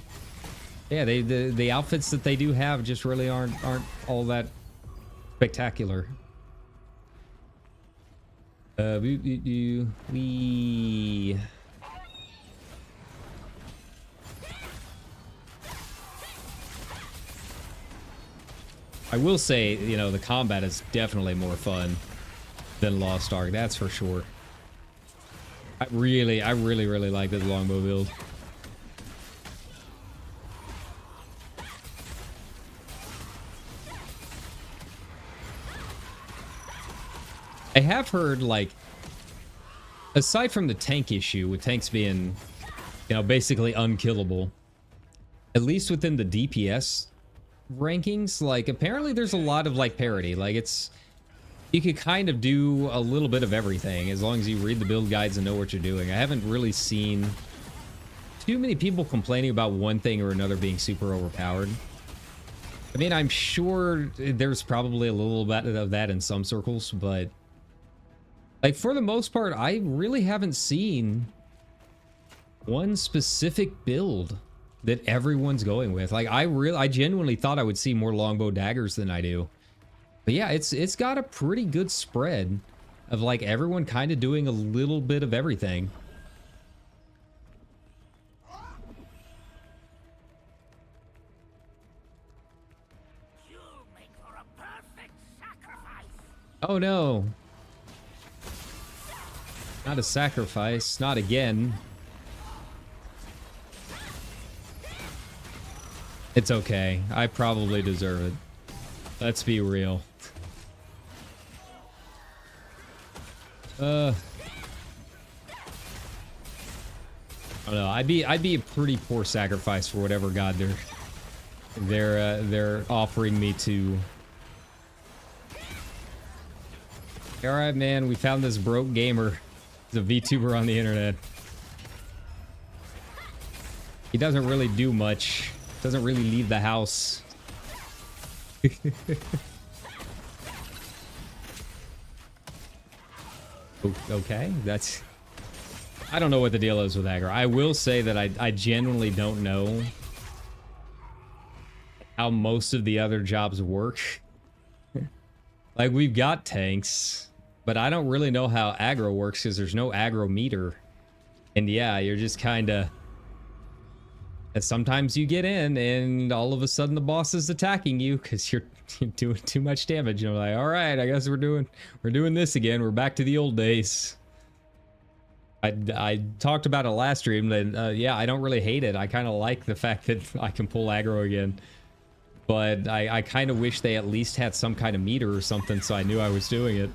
Yeah, the outfits that they do have just really aren't all that spectacular. We I will say, you know, the combat is definitely more fun. than Lost Ark, that's for sure. I really like this longbow build. I have heard, like, aside from the tank issue, with tanks being, you know, basically unkillable, at least within the DPS rankings, like, apparently there's a lot of, like, parity. Like, it's, you could kind of do a little bit of everything as long as you read the build guides and know what you're doing. I haven't really seen too many people complaining about one thing or another being super overpowered. I mean, I'm sure there's probably a little bit of that in some circles, but like, for the most part, I really haven't seen one specific build that everyone's going with. Like, I genuinely thought I would see more longbow daggers than I do. But yeah, it's got a pretty good spread of, like, everyone kind of doing a little bit of everything. You'll make for a perfect sacrifice. Oh no. Not a sacrifice. Not again. It's okay. I probably deserve it. Let's be real. I don't know. I'd be a pretty poor sacrifice for whatever god they're offering me to. All right, man. We found this broke gamer. He's a VTuber on the internet. He doesn't really do much. Doesn't really leave the house. Okay, that's... I don't know what the deal is with aggro. I will say that I genuinely don't know how most of the other jobs work. Like, we've got tanks, but I don't really know how aggro works because there's no aggro meter. And yeah, you're just kind of... Sometimes you get in and all of a sudden the boss is attacking you because you're doing too much damage. And I'm like, all right, I guess we're doing this again. We're back to the old days. I talked about it last stream, and yeah, I don't really hate it. I kind of like the fact that I can pull aggro again. But I kind of wish they at least had some kind of meter or something so I knew I was doing it.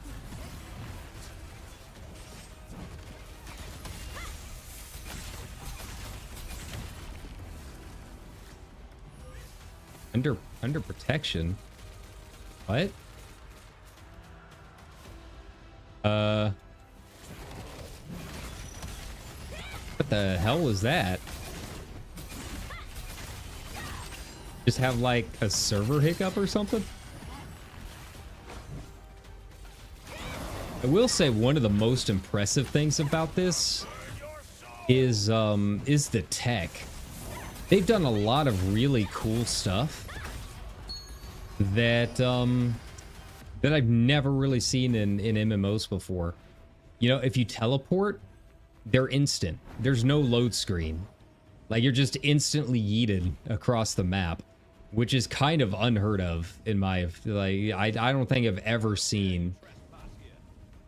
Under protection? What? What the hell was that? Just have like a server hiccup or something? I will say one of the most impressive things about this is the tech. They've done a lot of really cool stuff that that I've never really seen in MMOs before. You know, if you teleport, they're instant. There's no load screen. Like, you're just instantly yeeted across the map, which is kind of unheard of in my, like, I don't think I've ever seen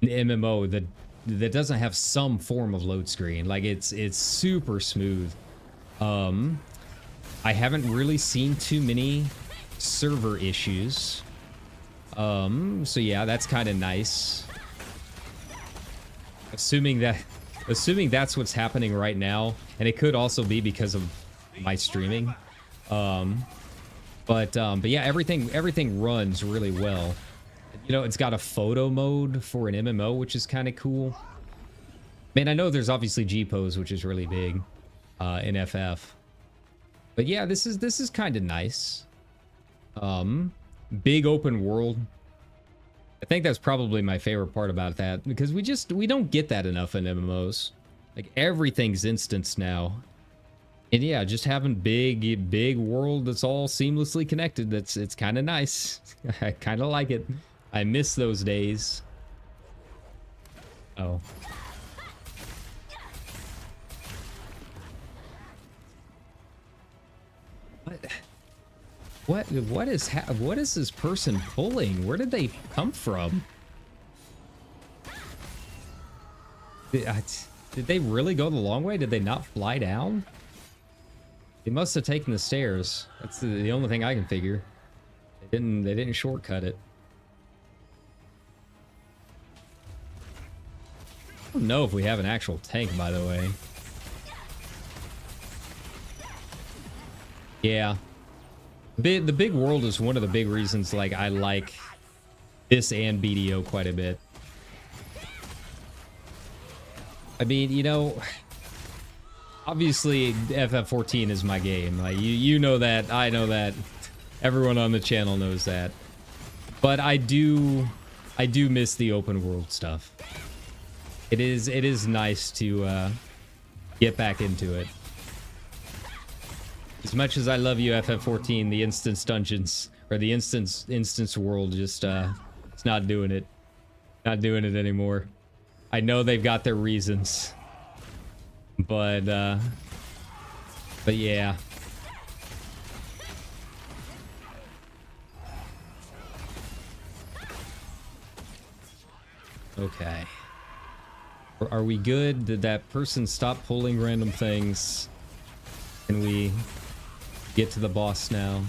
an MMO that doesn't have some form of load screen. Like, it's super smooth. I haven't really seen too many server issues. So yeah, that's kind of nice. Assuming that's what's happening right now, and it could also be because of my streaming. But yeah, everything runs really well. You know, it's got a photo mode for an MMO, which is kind of cool. Man, I know there's obviously G-Pose, which is really big in FF. But yeah, this is kind of nice. Big open world. I think that's probably my favorite part about that, because we don't get that enough in MMOs. Like, everything's instanced now. And yeah, just having big world that's all seamlessly connected, it's kind of nice. I kind of like it. I miss those days. Oh. What is this person pulling? Where did they come from? Did they really go the long way? Did they not fly down? They must have taken the stairs. That's the only thing I can figure. They didn't shortcut it. I don't know if we have an actual tank, by the way. Yeah. The big world is one of the big reasons like I like this and BDO quite a bit. I mean, you know, obviously FF14 is my game. Like you know that, I know that. Everyone on the channel knows that. But I do miss the open world stuff. It is nice to get back into it. As much as I love you, FF14, the instance dungeons or the instance world just it's not doing it. Not doing it anymore. I know they've got their reasons. But yeah. Okay. Are we good? Did that person stop pulling random things? Can we get to the boss now?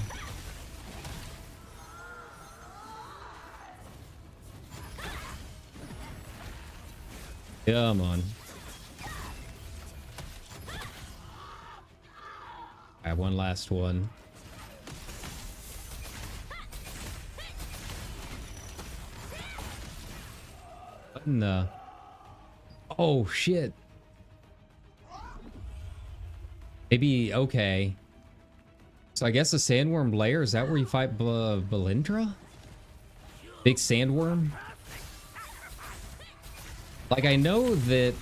Come on. Alright, one last one. What in the... Oh, shit. Maybe, okay. So I guess the sandworm lair, is that where you fight Balindra? Big sandworm? Like, I know that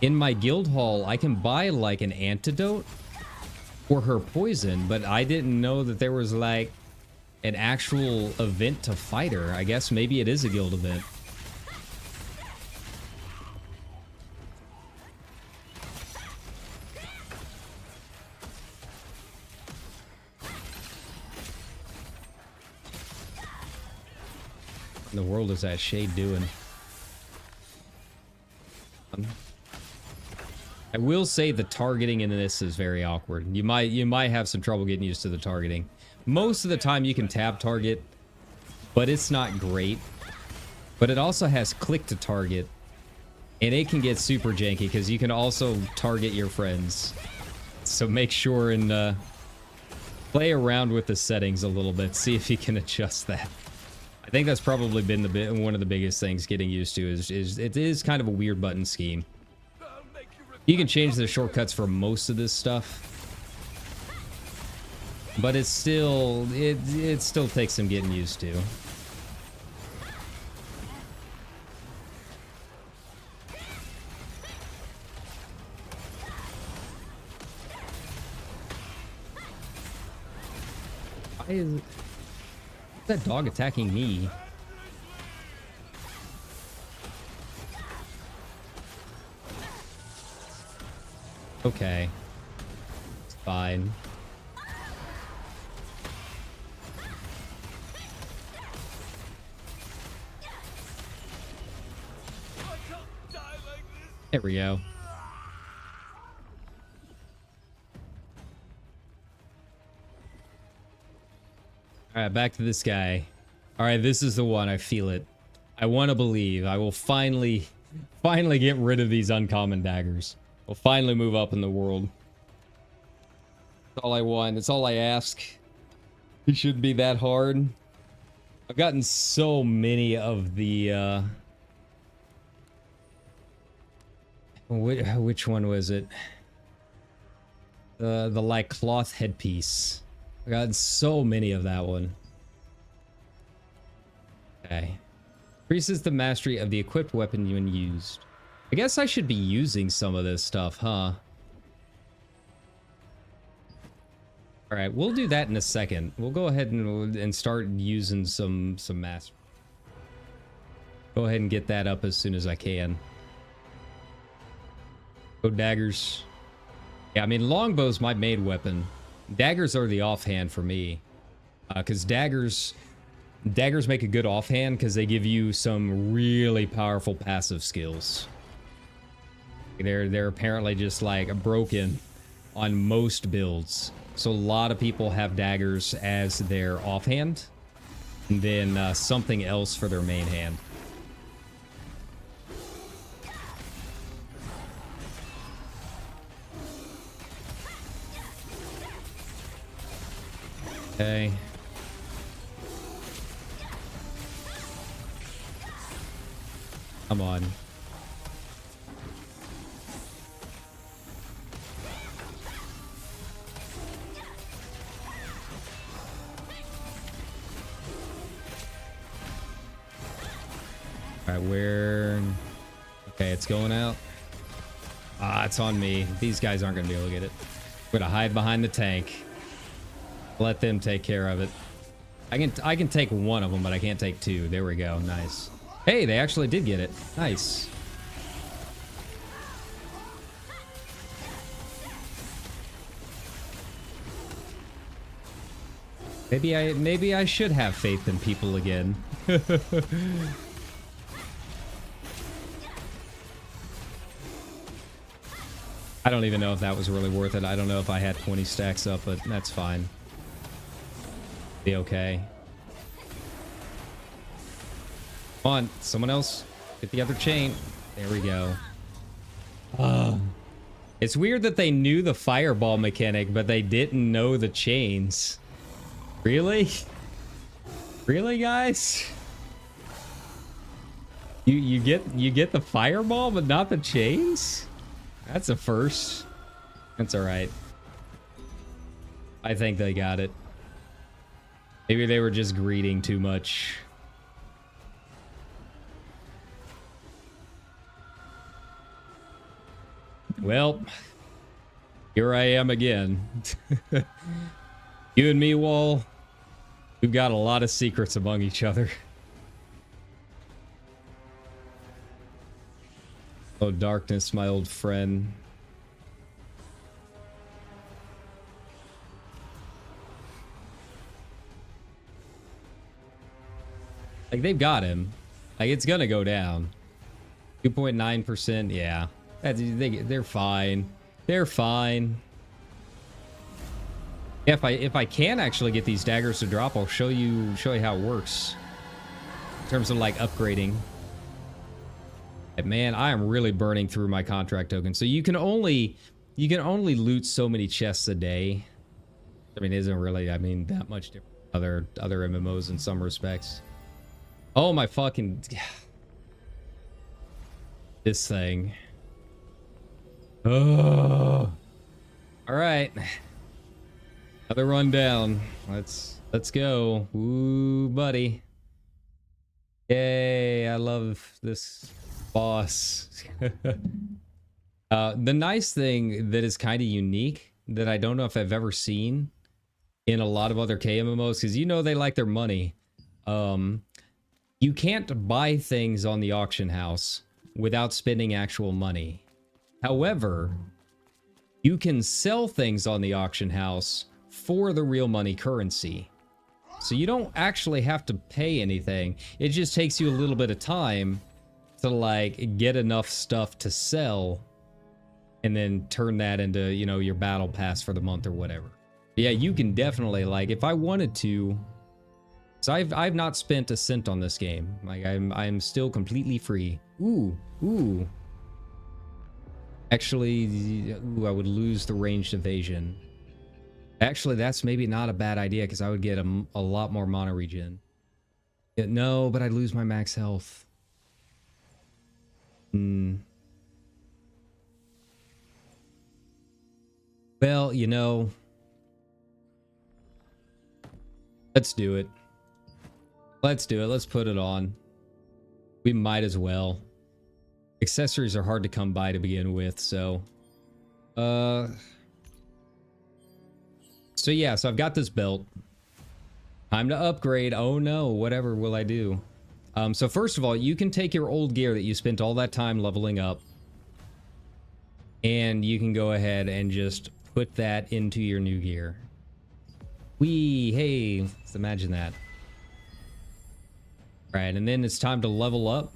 in my guild hall, I can buy, like, an antidote for her poison, but I didn't know that there was, like, an actual event to fight her. I guess maybe it is a guild event. What in the world is that shade doing? I will say the targeting in this is very awkward. You might have some trouble getting used to the targeting. Most of the time you can tab target, but it's not great. But it also has click to target, and it can get super janky because you can also target your friends. So make sure and play around with the settings a little bit, see if you can adjust that. I think that's probably been one of the biggest things getting used to is it is kind of a weird button scheme. You can change the shortcuts for most of this stuff, but it still takes some getting used to. Why is that dog attacking me? Okay. It's fine. There we go. Alright, back to this guy. Alright, this is the one. I feel it. I want to believe. I will finally get rid of these uncommon daggers. We'll finally move up in the world. That's all I want. It's all I ask. It shouldn't be that hard. I've gotten so many of the, which one was it? The like cloth headpiece. I got so many of that one. Okay. Increases the mastery of the equipped weapon when used. I guess I should be using some of this stuff, huh? Alright, we'll do that in a second. We'll go ahead and start using some mastery. Go ahead and get that up as soon as I can. Go daggers. Yeah, I mean, longbow's my main weapon. Daggers are the offhand for me. Because daggers Daggers make a good offhand because they give you some really powerful passive skills. They're apparently just like broken on most builds. So a lot of people have daggers as their offhand, and then something else for their main hand. Okay. Come on. Alright, where... Okay, it's going out. Ah, it's on me. These guys aren't gonna be able to get it. I'm gonna hide behind the tank. Let them take care of it. I can take one of them, but I can't take two. There we go. Nice. Hey, they actually did get it. Nice. Maybe I should have faith in people again. I don't even know if that was really worth it. I don't know if I had 20 stacks up, but that's fine. Be okay. Come on, someone else. Get the other chain. There we go. It's weird that they knew the fireball mechanic, but they didn't know the chains. Really? Really, guys? You get the fireball, but not the chains? That's a first. That's all right. I think they got it. Maybe they were just greeting too much. Well, here I am again. You and me, Wall, we've got a lot of secrets among each other. Oh, darkness, my old friend. Like, they've got him. Like, it's gonna go down. 2.9%, yeah. They're fine. They're fine. Yeah, if I can actually get these daggers to drop, I'll show you how it works. In terms of, like, upgrading. Man, I am really burning through my contract tokens. So you can only loot so many chests a day. I mean, it isn't really, I mean, that much different than other MMOs in some respects. Oh my fucking... This thing. Oh. All right. Another run down. Let's go. Ooh, buddy. Yay, I love this boss. The nice thing that is kind of unique that I don't know if I've ever seen in a lot of other KMMOs, because you know they like their money. You can't buy things on the auction house without spending actual money. However, you can sell things on the auction house for the real money currency. So you don't actually have to pay anything. It just takes you a little bit of time to, like, get enough stuff to sell and then turn that into, you know, your battle pass for the month or whatever. But yeah, you can definitely, like, if I wanted to... So I've not spent a cent on this game. Like, I'm still completely free. Ooh. Actually, I would lose the ranged evasion. Actually, that's maybe not a bad idea, because I would get a lot more mana regen. Yeah, no, but I'd lose my max health. Well, you know... Let's do it. Let's do it. Let's put it on. We might as well. Accessories are hard to come by to begin with, so... So yeah, so I've got this belt. Time to upgrade. Oh no, whatever will I do? So first of all, you can take your old gear that you spent all that time leveling up, and you can go ahead and just put that into your new gear. Hey, let's imagine that. Right, and then it's time to level up.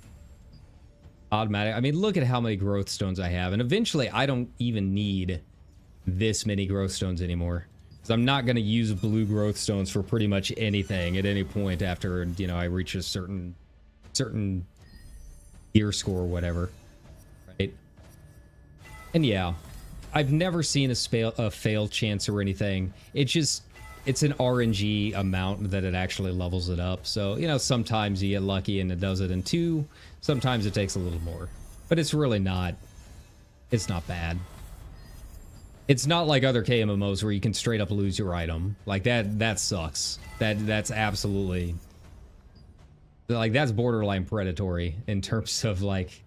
Automatic. I mean, look at how many growth stones I have. And eventually, I don't even need this many growth stones anymore. Because I'm not going to use blue growth stones for pretty much anything at any point after, you know, I reach a certain gear score or whatever. Right? And yeah, I've never seen a fail chance or anything. It's just, it's an RNG amount that it actually levels it up. So, you know, sometimes you get lucky and it does it in 2. Sometimes it takes a little more. But it's really not, it's not bad. It's not like other KMMOs where you can straight up lose your item. Like that sucks. That's absolutely, like, that's borderline predatory in terms of like,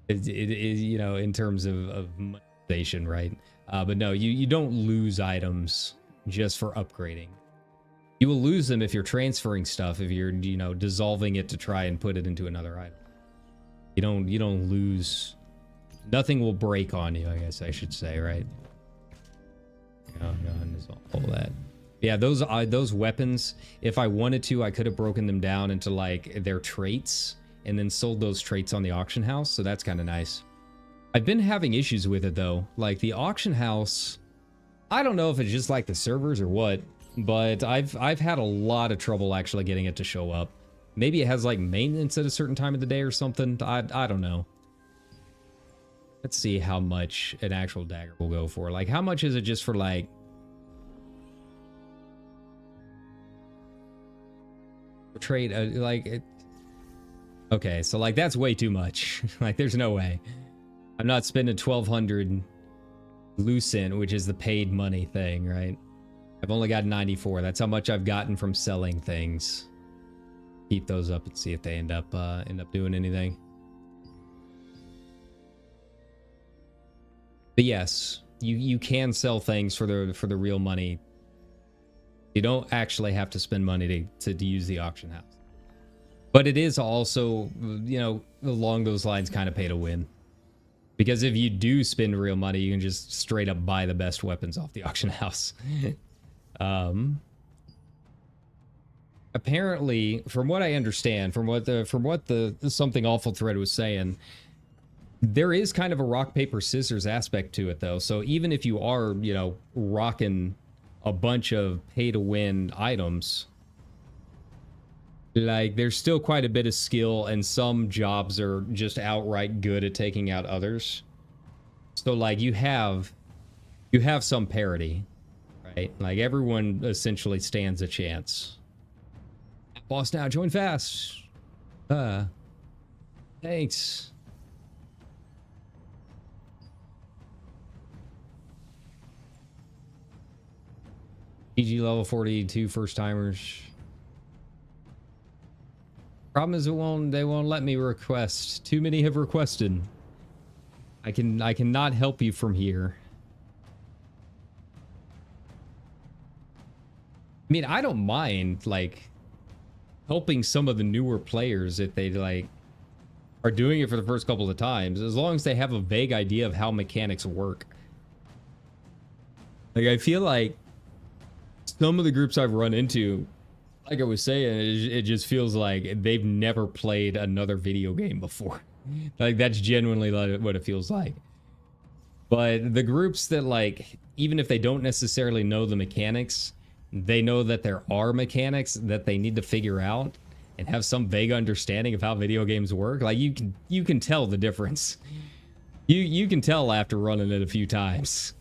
it you know, in terms of monetization, right? But no, you don't lose items just for upgrading. You will lose them if you're transferring stuff, if you're, you know, dissolving it to try and put it into another item. You don't lose, nothing will break on you, I guess I should say, right? All that. Yeah, those weapons, if I wanted to, I could have broken them down into like their traits and then sold those traits on the auction house, so that's kind of nice. I've been having issues with it though. Like the auction house, I don't know if it's just like the servers or what, but I've had a lot of trouble actually getting it to show up. Maybe it has like maintenance at a certain time of the day or something. I don't know. Let's see how much an actual dagger will go for. Like, how much is it just for like trade? Okay, so like that's way too much. Like, there's no way. I'm not spending 1,200 lucent, which is the paid money thing, right? I've only got 94. That's how much I've gotten from selling things. Keep those up and see if they end up doing anything. But yes, you can sell things for the real money. You don't actually have to spend money to use the auction house. But it is also, you know, along those lines, kind of pay to win. Because if you do spend real money, you can just straight up buy the best weapons off the auction house. Apparently, from what I understand, from what the Something Awful thread was saying, there is kind of a rock, paper, scissors aspect to it, though. So even if you are, you know, rocking a bunch of pay-to-win items, like, there's still quite a bit of skill, and some jobs are just outright good at taking out others. So, like, you have some parity, right? Like, everyone essentially stands a chance. Boss now, join fast. Thanks. PG level 42 first timers. Problem is they won't let me request. Too many have requested. I cannot help you from here. I mean, I don't mind like helping some of the newer players if they like are doing it for the first couple of times, as long as they have a vague idea of how mechanics work. Like, I feel like some of the groups I've run into, like I was saying, it just feels like they've never played another video game before. Like, that's genuinely what it feels like. But the groups that, like, even if they don't necessarily know the mechanics, they know that there are mechanics that they need to figure out and have some vague understanding of how video games work. Like, you can tell the difference. You can tell after running it a few times.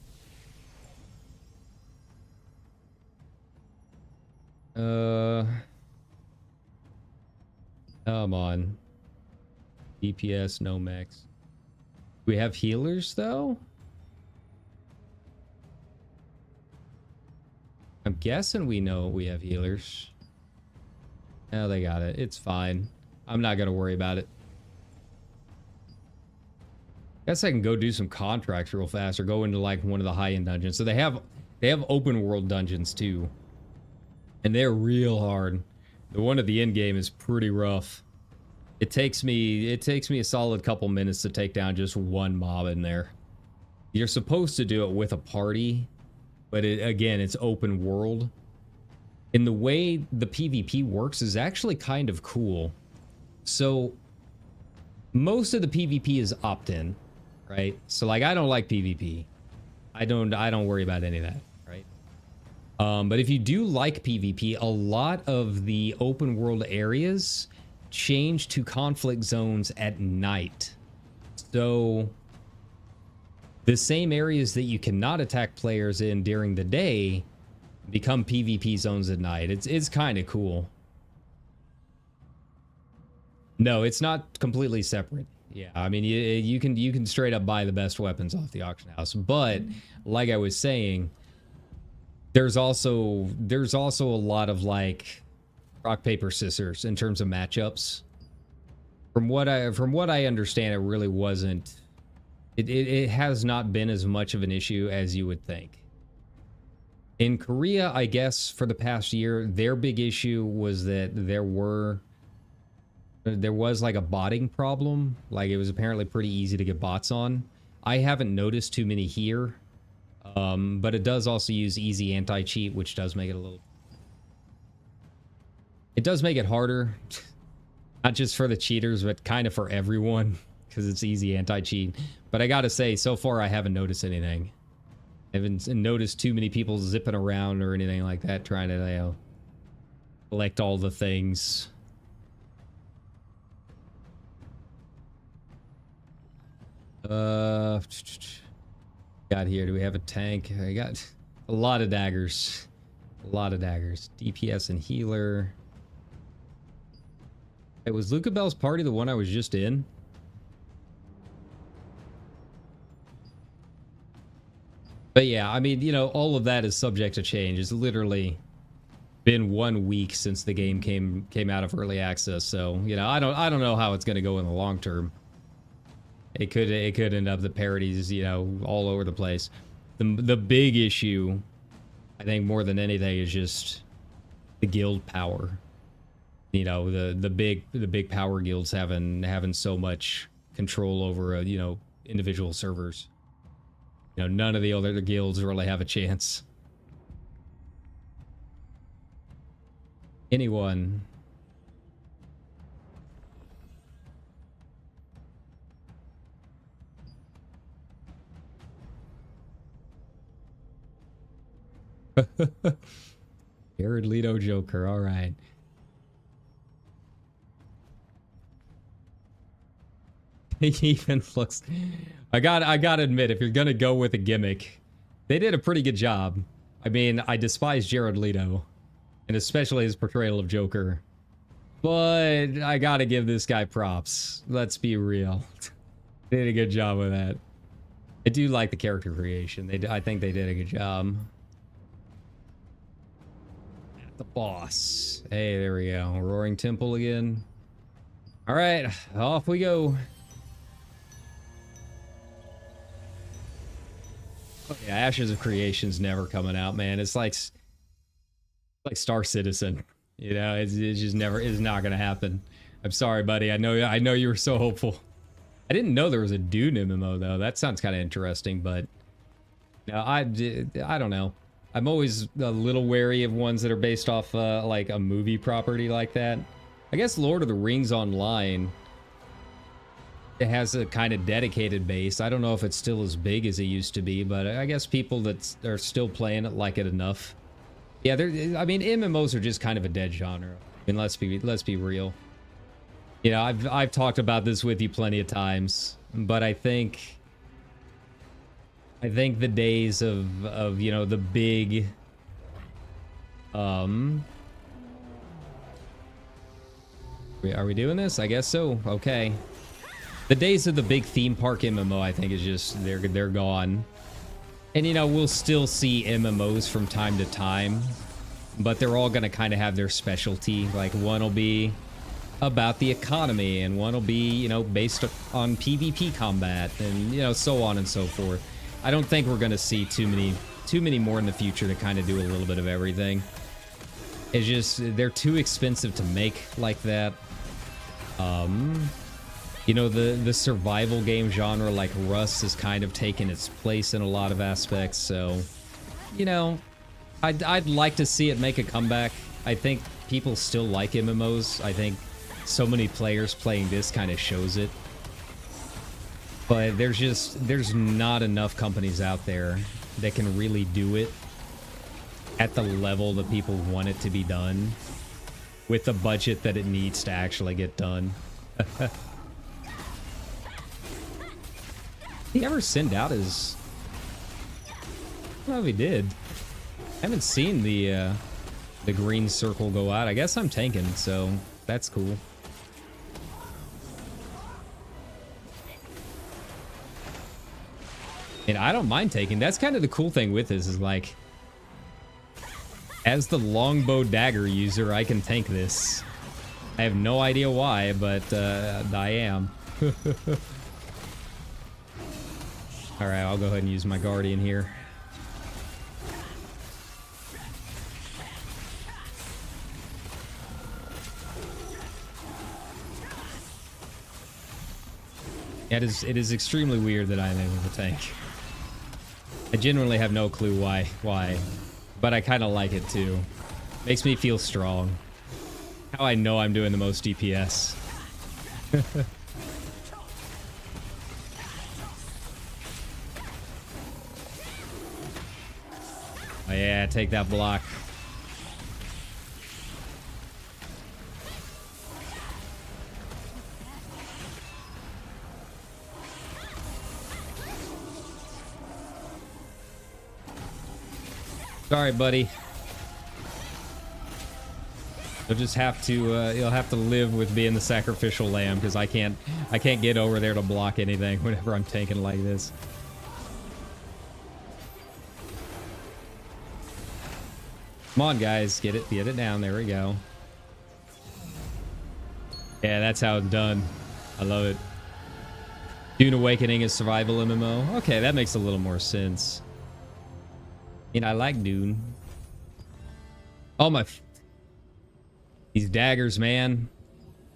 Come on. DPS, no max. We have healers, though? I'm guessing we know we have healers. Oh, they got it. It's fine. I'm not gonna worry about it. Guess I can go do some contracts real fast or go into like one of the high-end dungeons. So they have open world dungeons too. And they're real hard. The one at the end game is pretty rough. It takes me a solid couple minutes to take down just one mob in there. You're supposed to do it with a party, but again, it's open world. in the way the PvP works is actually kind of cool. So most of the PvP is opt-in, right? So like I don't like PvP. I don't worry about any of that, right? But if you do like PvP, a lot of the open world areas change to conflict zones at night. So the same areas that you cannot attack players in during the day become PvP zones at night. It's kind of cool. No, it's not completely separate. Yeah, I mean you can straight up buy the best weapons off the auction house, but like I was saying, there's also a lot of like rock paper scissors in terms of matchups. From what I understand, it really wasn't. It has not been as much of an issue as you would think. In Korea, I guess for the past year, their big issue was that there was like a botting problem. Like it was apparently pretty easy to get bots on. I haven't noticed too many here, but it does also use easy anti-cheat, which does make it it does make it harder, not just for the cheaters, but kind of for everyone, because it's easy anti-cheat. But I gotta say, so far I haven't noticed anything. I haven't noticed too many people zipping around or anything like that, trying to, you know, collect all the things. Got here. Do we have a tank? I got a lot of daggers. A lot of daggers. DPS and healer. Hey, was Luca Bell's party the one I was just in? But yeah, I mean, you know, all of that is subject to change. It's literally been 1 week since the game came out of early access, so you know, I don't know how it's going to go in the long term. It could end up the parodies, you know, all over the place. The big issue, I think, more than anything, is just the guild power. You know, the big power guilds having so much control over you know, individual servers. You know, none of the other guilds really have a chance. Anyone. Jared Leto Joker, all right. He even looks. I gotta admit, if you're gonna go with a gimmick, they did a pretty good job. I mean, I despise Jared Leto, and especially his portrayal of Joker, but I gotta give this guy props. Let's be real. They did a good job with that. I do like the character creation. I think they did a good job. The boss. Hey, there we go. Roaring Temple again. All right, off we go. Oh, yeah, Ashes of Creation's never coming out, man. It's like Star Citizen. You know, it's just never is not gonna happen. I'm sorry, buddy. I know you were so hopeful. I didn't know there was a Dune MMO though. That sounds kind of interesting, but no, I don't know. I'm always a little wary of ones that are based off like a movie property like that. I guess Lord of the Rings Online, it has a kind of dedicated base. I don't know if it's still as big as it used to be, but I guess people that are still playing it like it enough. Yeah, I mean, MMOs are just kind of a dead genre. I mean, let's be real. You know, I've talked about this with you plenty of times, but I think the days of you know, the big are we doing this? I guess so. Okay. The days of the big theme park MMO, I think, is just they're gone. And you know, we'll still see MMOs from time to time, but they're all gonna kind of have their specialty. Like one will be about the economy, and one will be, you know, based on PvP combat, and you know, so on and so forth. I don't think we're gonna see too many more in the future to kind of do a little bit of everything. It's just they're too expensive to make like that. You know, the survival game genre like Rust has kind of taken its place in a lot of aspects, so you know, I'd like to see it make a comeback. I think people still like MMOs. I think so many players playing this kind of shows it. But there's not enough companies out there that can really do it at the level that people want it to be done with the budget that it needs to actually get done. Did he ever send out his... I don't know if he did. I haven't seen the green circle go out. I guess I'm tanking, so that's cool. And I don't mind taking. That's kind of the cool thing with this is like, as the longbow dagger user, I can tank this. I have no idea why, but I am. Alright, I'll go ahead and use my guardian here. It is extremely weird that I am able to tank. I genuinely have no clue why, but I kind of like it too. Makes me feel strong. How I know I'm doing the most DPS. Oh yeah, take that block. Sorry, buddy. You'll just have to you'll have to live with being the sacrificial lamb because I can't get over there to block anything whenever I'm tanking like this. Come on, guys, get it down. There we go. Yeah, that's how it's done. I love it. Dune Awakening is survival MMO. Okay, that makes a little more sense. I mean, I like Dune. Oh my... These daggers, man.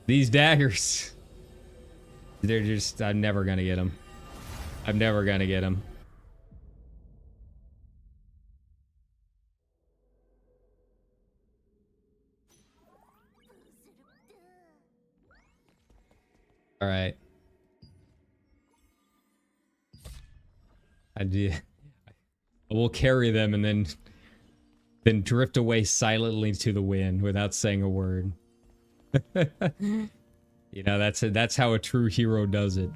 These daggers. They're just... I'm never gonna get them. I'm never gonna get them. Alright. I will carry them and then drift away silently to the wind without saying a word. You know, that's how a true hero does it.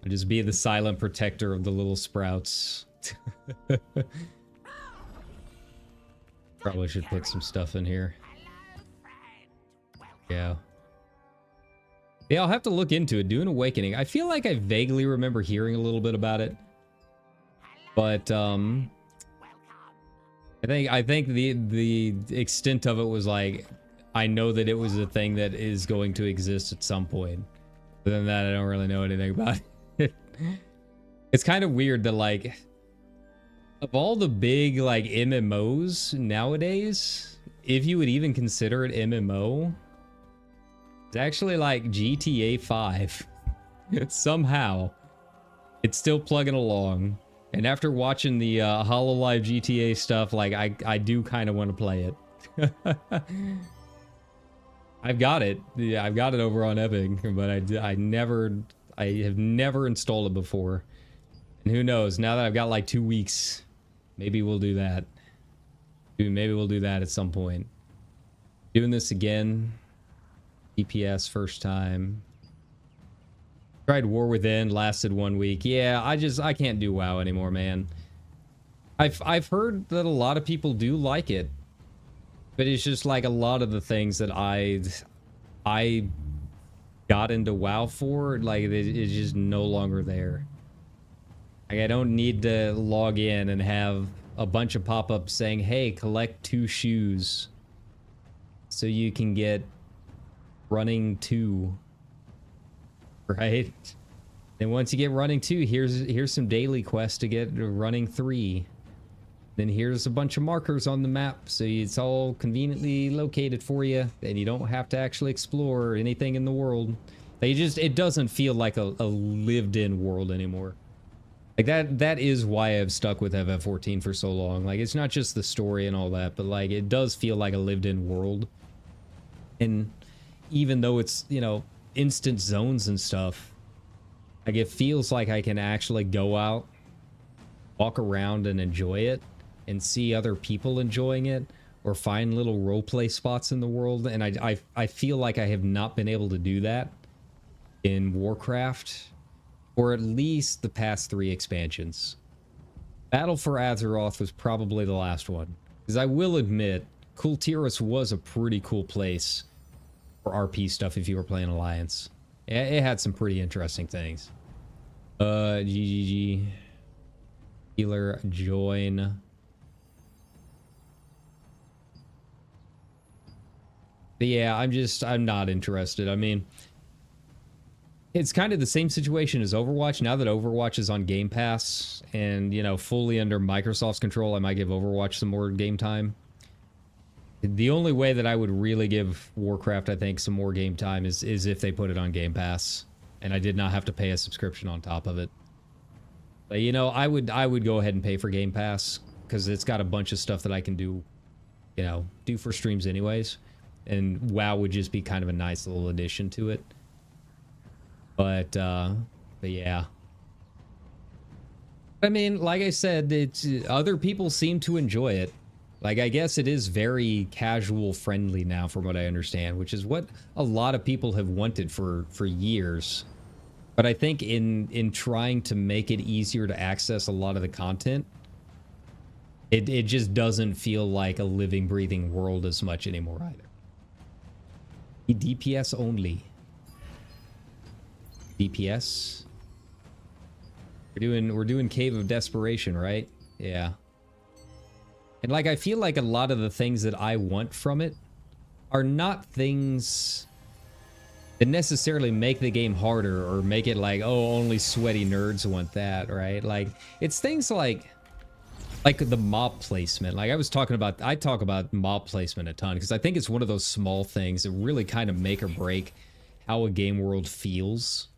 I'll just be the silent protector of the little sprouts. Probably should put some stuff in here. Yeah. Yeah, I'll have to look into it. Dune Awakening. I feel like I vaguely remember hearing a little bit about it. But I think the extent of it was like, I know that it was a thing that is going to exist at some point. But than that, I don't really know anything about it. It's kind of weird that, like, of all the big, like, MMOs nowadays, if you would even consider it MMO, it's actually like GTA 5. Somehow, it's still plugging along. And after watching the HoloLive GTA stuff, like, I do kind of want to play it. I've got it. Yeah, I've got it over on Epic, but I have never installed it before. And who knows, now that I've got like 2 weeks, maybe we'll do that. Maybe we'll do that at some point. Doing this again. DPS first time. Tried War Within, lasted 1 week. Yeah, I can't do WoW anymore, man. I've heard that a lot of people do like it. But it's just like a lot of the things that I got into WoW for, like, it's just no longer there. Like, I don't need to log in and have a bunch of pop-ups saying, hey, collect 2 shoes so you can get running 2. Right? And once you get running 2, here's some daily quests to get running 3. Then here's a bunch of markers on the map, so it's all conveniently located for you, and you don't have to actually explore anything in the world. It doesn't feel like a lived-in world anymore. Like that is why I've stuck with FF14 for so long. Like it's not just the story and all that, but like it does feel like a lived-in world. And even though it's, you know, instant zones and stuff, like it feels like I can actually go out, walk around and enjoy it and see other people enjoying it or find little roleplay spots in the world. And I feel like I have not been able to do that in Warcraft, or at least the past 3 expansions. Battle for Azeroth was probably the last one. Because I will admit, Kultiras was a pretty cool place for RP stuff if you were playing Alliance. It had some pretty interesting things. GGG. Healer, join. But yeah, I'm not interested. I mean, it's kind of the same situation as Overwatch. Now that Overwatch is on Game Pass and, you know, fully under Microsoft's control, I might give Overwatch some more game time. The only way that I would really give Warcraft, I think, some more game time is if they put it on Game Pass and I did not have to pay a subscription on top of it. But, you know, I would go ahead and pay for Game Pass because it's got a bunch of stuff that I can do, you know, do for streams anyways. And WoW would just be kind of a nice little addition to it. But yeah. I mean, like I said, it's other people seem to enjoy it. Like, I guess it is very casual friendly now from what I understand, which is what a lot of people have wanted for years. But I think in trying to make it easier to access a lot of the content, it just doesn't feel like a living, breathing world as much anymore either. DPS only. DPS. We're doing Cave of Desperation, right? Yeah. And like I feel like a lot of the things that I want from it are not things that necessarily make the game harder or make it like, oh, only sweaty nerds want that, right? Like it's things like the mob placement. Like I talk about mob placement a ton because I think it's one of those small things that really kind of make or break how a game world feels.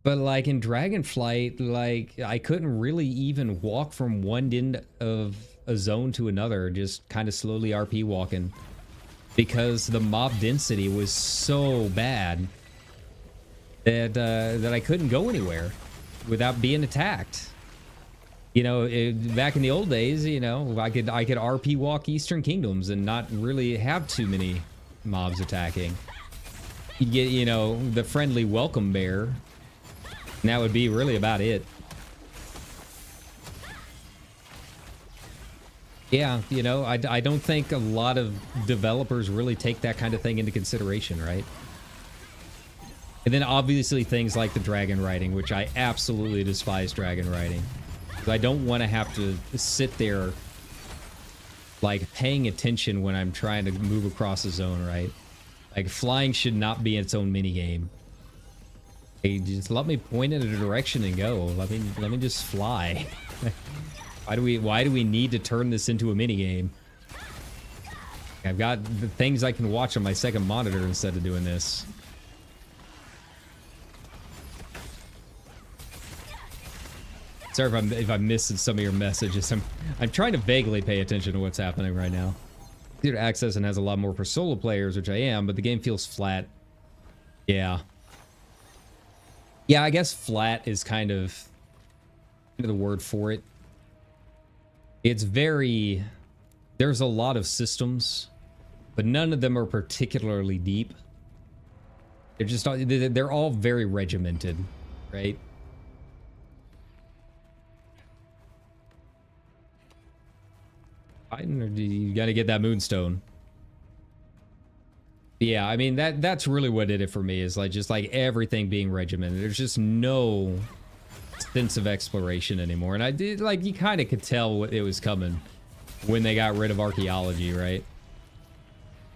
But like in Dragonflight, like I couldn't really even walk from one end of a zone to another, just kind of slowly RP walking because the mob density was so bad that I couldn't go anywhere without being attacked. You know, back in the old days, you know, I could RP walk Eastern Kingdoms and not really have too many mobs attacking. You'd get, you know, the friendly welcome bear, and that would be really about it. Yeah, you know, I don't think a lot of developers really take that kind of thing into consideration, right? And then obviously things like the dragon riding, which I absolutely despise dragon riding. I don't want to have to sit there like paying attention when I'm trying to move across a zone, right? Like flying should not be its own mini game. Hey, just let me point in a direction and go. Let me just fly. Why do we need to turn this into a mini game? I've got the things I can watch on my second monitor instead of doing this. Sorry if I'm missing some of your messages. I'm trying to vaguely pay attention to what's happening right now. Easier to access and has a lot more for solo players, which I am, but the game feels flat. Yeah. Yeah, I guess flat is kind of the word for it. It's very... There's a lot of systems, but none of them are particularly deep. They're all very regimented, right? Or do you gotta get that moonstone? Yeah, I mean that's really what did it for me, is like just like everything being regimented. There's just no sense of exploration anymore. And I did, like, you kind of could tell what it was coming when they got rid of archaeology, right?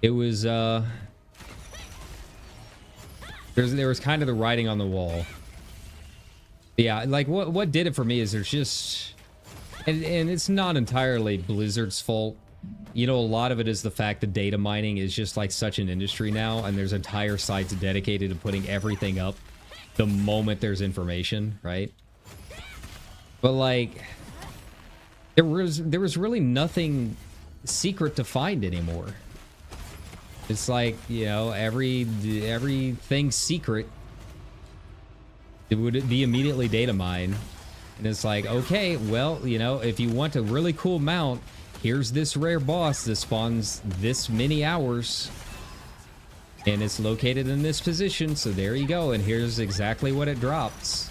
It was there was kind of the writing on the wall. Yeah, like what did it for me is there's just, and it's not entirely Blizzard's fault. You know, a lot of it is the fact that data mining is just like such an industry now, and there's entire sites dedicated to putting everything up the moment there's information, right? But like, there was really nothing secret to find anymore. It's like, you know, everything secret, it would be immediately data mined. And it's like, okay, well, you know, if you want a really cool mount, here's this rare boss that spawns this many hours. And it's located in this position, so there you go. And here's exactly what it drops.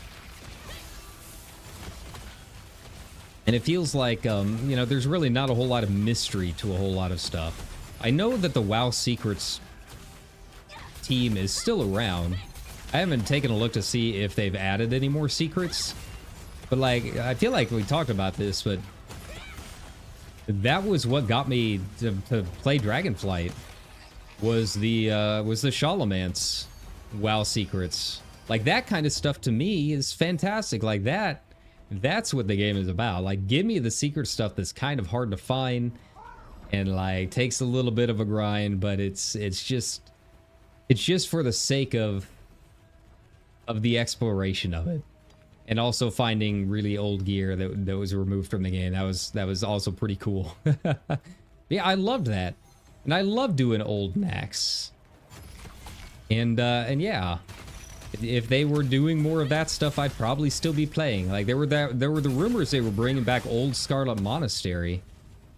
And it feels like, you know, there's really not a whole lot of mystery to a whole lot of stuff. I know that the WoW Secrets team is still around. I haven't taken a look to see if they've added any more secrets. But, like, I feel like we talked about this, but that was what got me to play Dragonflight. Was the Shalamance WoW Secrets. Like, that kind of stuff to me is fantastic. Like, that's what the game is about. Like, give me the secret stuff that's kind of hard to find and like takes a little bit of a grind, but it's just for the sake of the exploration of it. And also finding really old gear that was removed from the game. That was also pretty cool. Yeah, I loved that. And I love doing old Max. And yeah, if they were doing more of that stuff, I'd probably still be playing. Like, there were the rumors they were bringing back Old Scarlet Monastery,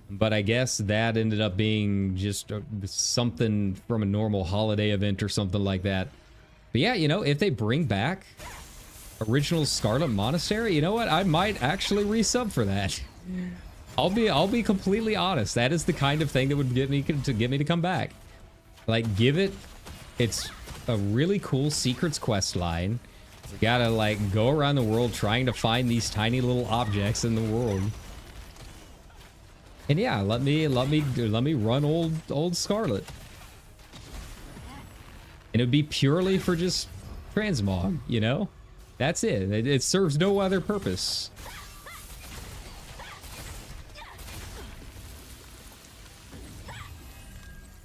but I guess that ended up being just something from a normal holiday event or something like that. But yeah, you know, if they bring back original Scarlet Monastery, you know what? I might actually resub for that. I'll be completely honest. That is the kind of thing that would get me to come back. Like, it's a really cool secrets quest line. You gotta like go around the world trying to find these tiny little objects in the world. And yeah, let me run old Scarlet. And it would be purely for just transmog, you know? That's it. It serves no other purpose.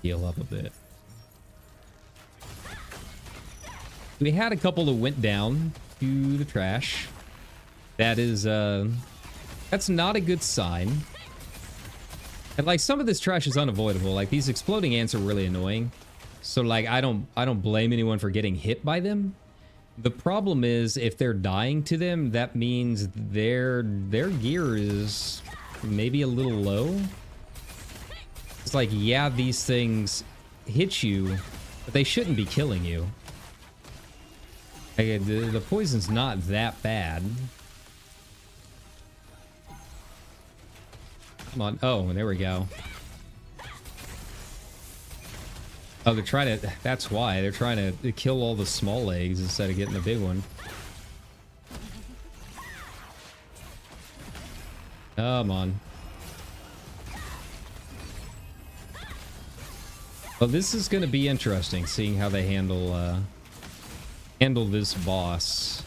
Heal up a bit. We had a couple that went down to the trash. That is, that's not a good sign. And like, some of this trash is unavoidable. Like, these exploding ants are really annoying. So like, I don't blame anyone for getting hit by them. The problem is, if they're dying to them, that means their gear is maybe a little low. It's like, yeah, these things hit you, but they shouldn't be killing you. Like, the poison's not that bad. Come on. Oh, there we go. Oh, they're trying to... That's why. They're trying to kill all the small eggs instead of getting the big one. Come on. Well, this is going to be interesting, seeing how they handle this boss.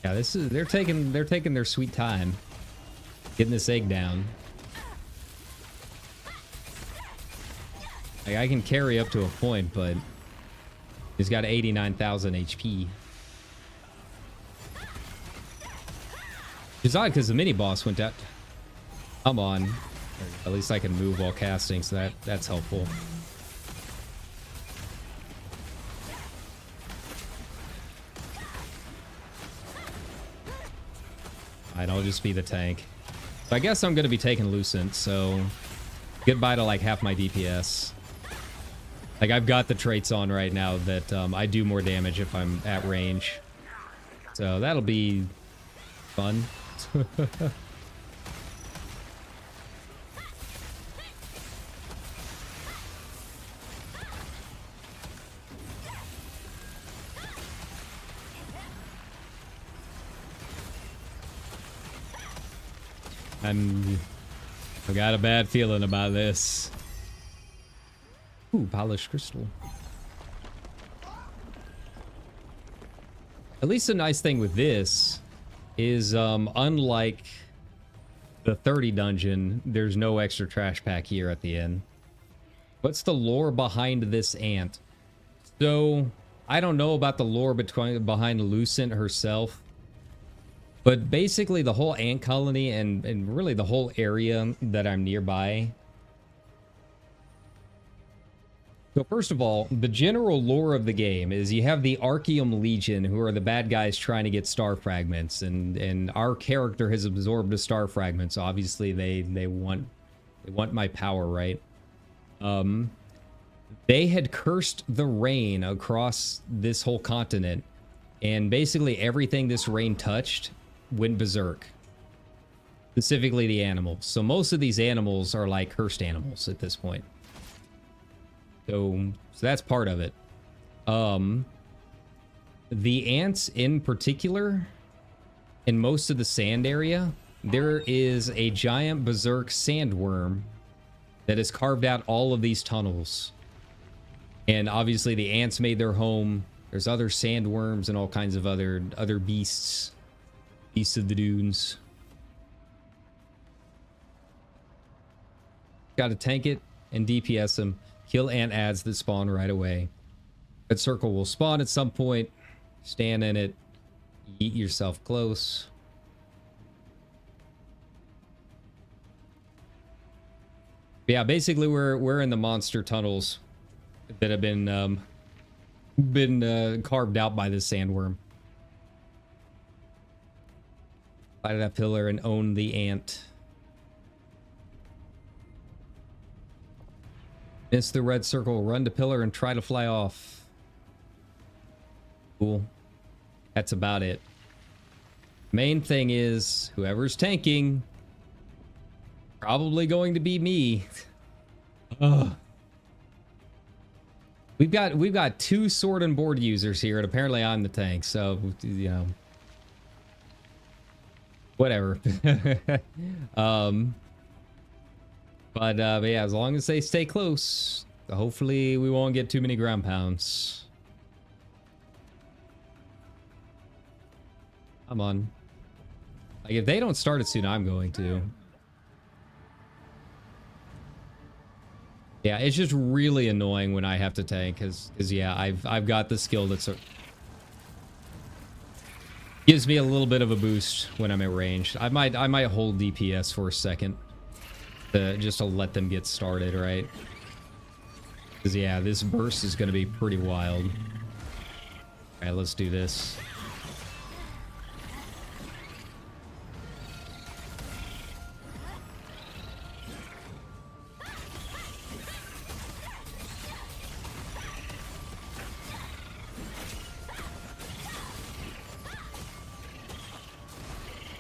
Yeah, this is... They're taking their sweet time getting this egg down. Like, I can carry up to a point, but he's got 89,000 HP. It's odd because the mini boss went out. Come on. At least I can move while casting, so that's helpful. Alright, I'll just be the tank. So I guess I'm going to be taking Lucent, so goodbye to like half my DPS. Like, I've got the traits on right now that I do more damage if I'm at range. So that'll be fun. I've got a bad feeling about this. Ooh, polished crystal. At least a nice thing with this is, unlike the 30 dungeon, there's no extra trash pack here at the end. What's the lore behind this ant? So, I don't know about the lore behind Lucent herself, But basically the whole ant colony and really the whole area that I'm nearby. So first of all, the general lore of the game is you have the Archeum Legion, who are the bad guys trying to get star fragments, and our character has absorbed a star fragment, so obviously they want my power, right? They had cursed the rain across this whole continent, and basically everything this rain touched went berserk. Specifically the animals. So most of these animals are like cursed animals at this point. So that's part of it. The ants in particular, in most of the sand area, there is a giant berserk sandworm that has carved out all of these tunnels. And obviously the ants made their home. There's other sandworms and all kinds of other beasts. Beasts of the dunes. Gotta tank it and DPS them. Kill ant adds that spawn right away. That circle will spawn at some point. Stand in it. Eat yourself close. Yeah, basically we're in the monster tunnels that have been carved out by this sandworm. Fly to that pillar and own the ant. Miss the red circle, run to pillar and try to fly off. Cool. That's about it. Main thing is, whoever's tanking, probably going to be me. Ugh. We've got 2 sword and board users here, and apparently I'm the tank, so you know. Whatever. But yeah, as long as they stay close, hopefully we won't get too many ground pounds. Come on. Like, if they don't start it soon, I'm going to. Yeah, it's just really annoying when I have to tank, because yeah, I've got the skill that gives me a little bit of a boost when I'm at range. I might hold DPS for a second. Just to let them get started, right? Because yeah, this burst is going to be pretty wild. Alright, let's do this.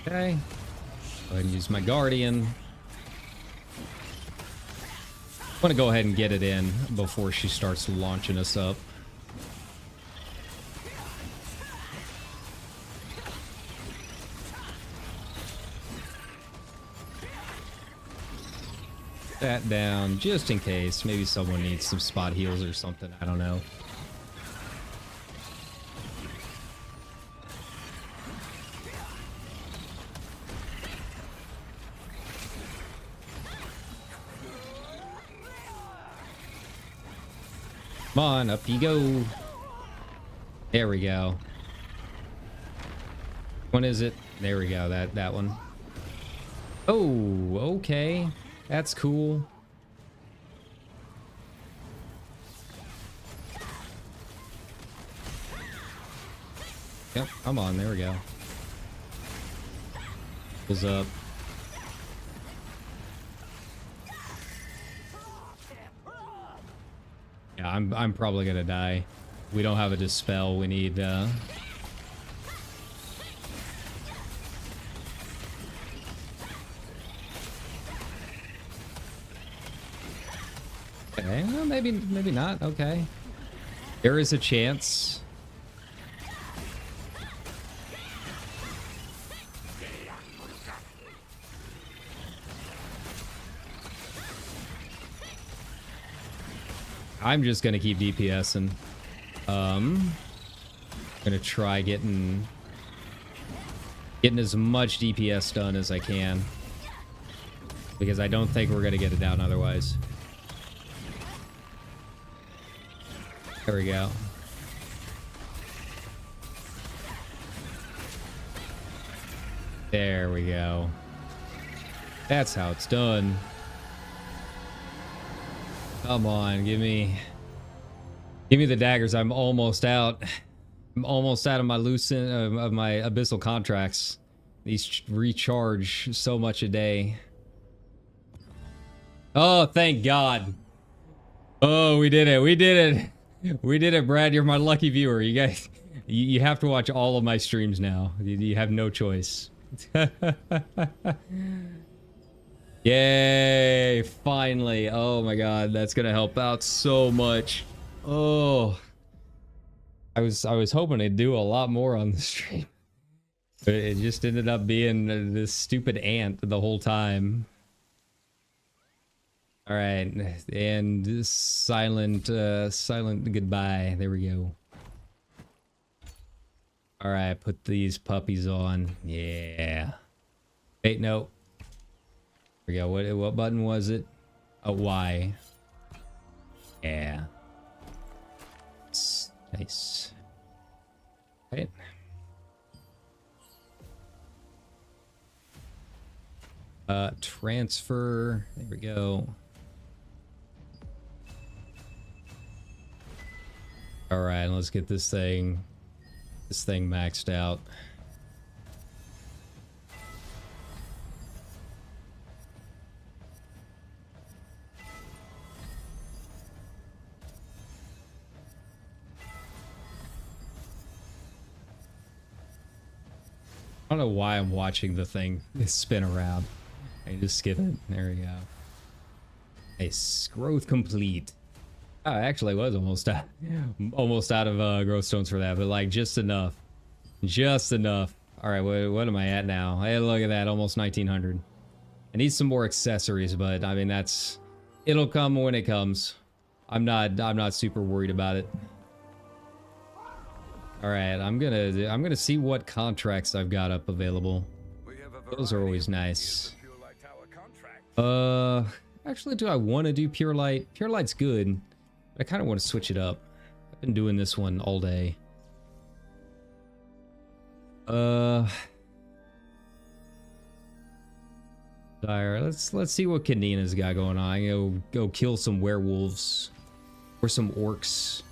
Okay. Go ahead and use my Guardian. I want to go ahead and get it in before she starts launching us up. That down just in case. Maybe someone needs some spot heals or something. I don't know. Come on, up you go. There we go. What is it? There we go. That one. Oh, okay. That's cool. Yep, come on. There we go. What's up? Yeah, I'm probably gonna die. We don't have a dispel. We need okay, well, maybe not. Okay. There is a chance. I'm just gonna keep DPSing. Gonna try getting as much DPS done as I can, because I don't think we're gonna get it down otherwise. There we go. There we go. That's how it's done. Come on, give me the daggers. I'm almost out. I'm almost out of my of my abyssal contracts. These recharge so much a day. Oh, thank God. Oh, we did it. We did it. We did it, Brad. You're my lucky viewer. You guys, you have to watch all of my streams now. You have no choice. Yay, finally. Oh my God, that's gonna help out so much. Oh, I was hoping to do a lot more on the stream, but it just ended up being this stupid ant the whole time. All right, and silent goodbye. There we go. All right, put these puppies on. Yeah. Wait, no. There we go. What button was it? Oh, Y. Yeah. Nice. Right. Transfer. There we go. All right, let's get this thing maxed out. I don't know why I'm watching the thing spin around. I just skip it. There we go. Nice. Growth complete. Oh, I actually was almost out of growth stones for that, but like just enough. Just enough. All right, what am I at now? Hey, look at that, almost 1900. I need some more accessories, but I mean it'll come when it comes. I'm not super worried about it. All right, I'm gonna see what contracts I've got up available. Those are always nice. Actually, do I want to do Pure Light? Pure Light's good. I kind of want to switch it up. I've been doing this one all day. Dire. Let's see what Kanina's got going on. I go kill some werewolves or some orcs.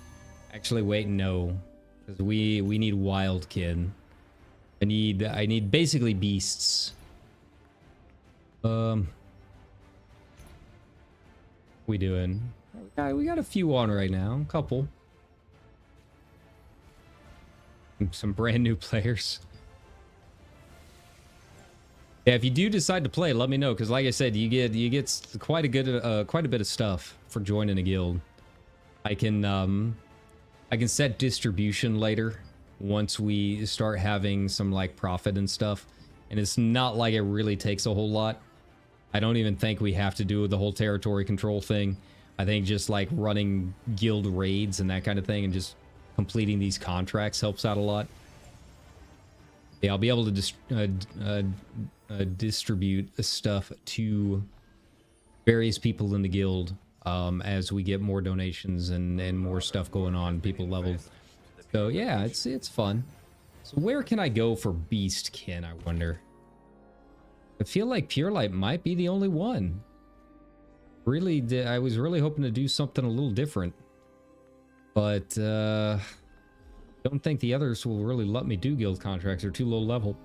Actually, wait, no. Because we need wild kid. I need basically beasts. We doing? We got a few on right now. A couple. Some brand new players. Yeah, if you do decide to play, let me know. Because like I said, you get quite a bit of stuff for joining a guild. I can set distribution later once we start having some like profit and stuff, and it's not like it really takes a whole lot. I don't even think we have to do the whole territory control thing. I think just like running guild raids and that kind of thing and just completing these contracts helps out a lot. Yeah, I'll be able to distribute stuff to various people in the guild as we get more donations and more stuff going on, people leveled. So yeah, it's fun. So where can I go for Beastkin, I wonder? I feel like Pure Light might be the only one. Really, I was really hoping to do something a little different. But don't think the others will really let me do guild contracts. They're too low level.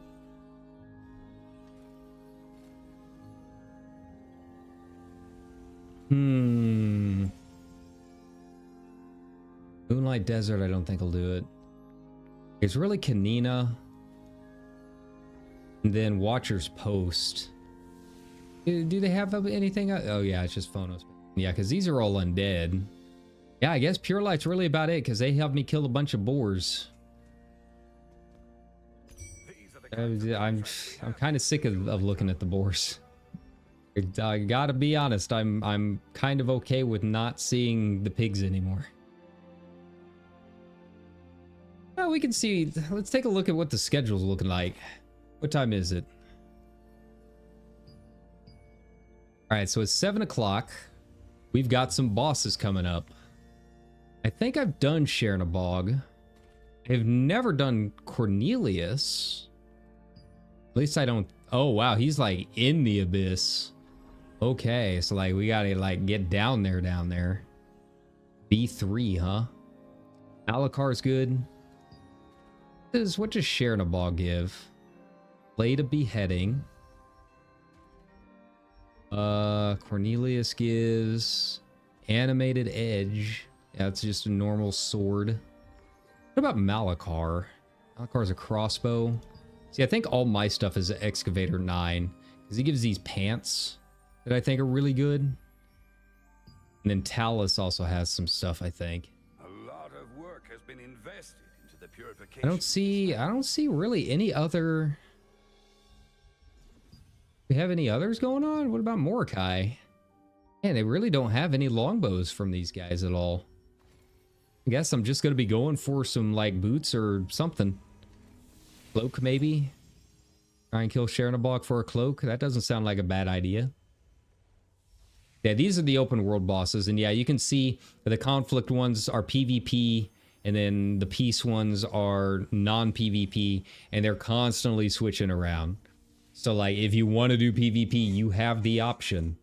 Moonlight Desert, I don't think I'll do it. It's really Kanina. And then Watcher's Post. Do they have anything? Oh yeah, it's just Phonos. Yeah, because these are all undead. Yeah, I guess Pure Light's really about it, because they helped me kill a bunch of boars. I'm kind of sick of looking at the boars. I gotta be honest, I'm kind of okay with not seeing the pigs anymore. Well, we can see. Let's take a look at what the schedule's looking like. What time is it? All right, so it's 7 o'clock. We've got some bosses coming up. I think I've done Sharing a Bog. I've never done Cornelius. At least I don't... Oh, wow. He's like in the abyss. Okay. So like we gotta like get down there. B3, huh? Alakar's good. What does Sharing a Ball give? Blade of Beheading. Cornelius gives Animated Edge. Yeah, it's just a normal sword. What about Malakar? Malakar's a crossbow. See, I think all my stuff is Excavator 9. Because he gives these pants that I think are really good. And then Talus also has some stuff, I think. A lot of work has been invested into the purification. I don't see really any other... We have any others going on? What about Mordecai? Man, they really don't have any longbows from these guys at all. I guess I'm just going to be going for some, like, boots or something. Cloak, maybe? Try and kill Sharon a Bog for a cloak? That doesn't sound like a bad idea. Yeah, these are the open world bosses. And yeah, you can see the conflict ones are PvP. And then the peace ones are non-PvP. And they're constantly switching around. So, like, if you want to do PvP, you have the option.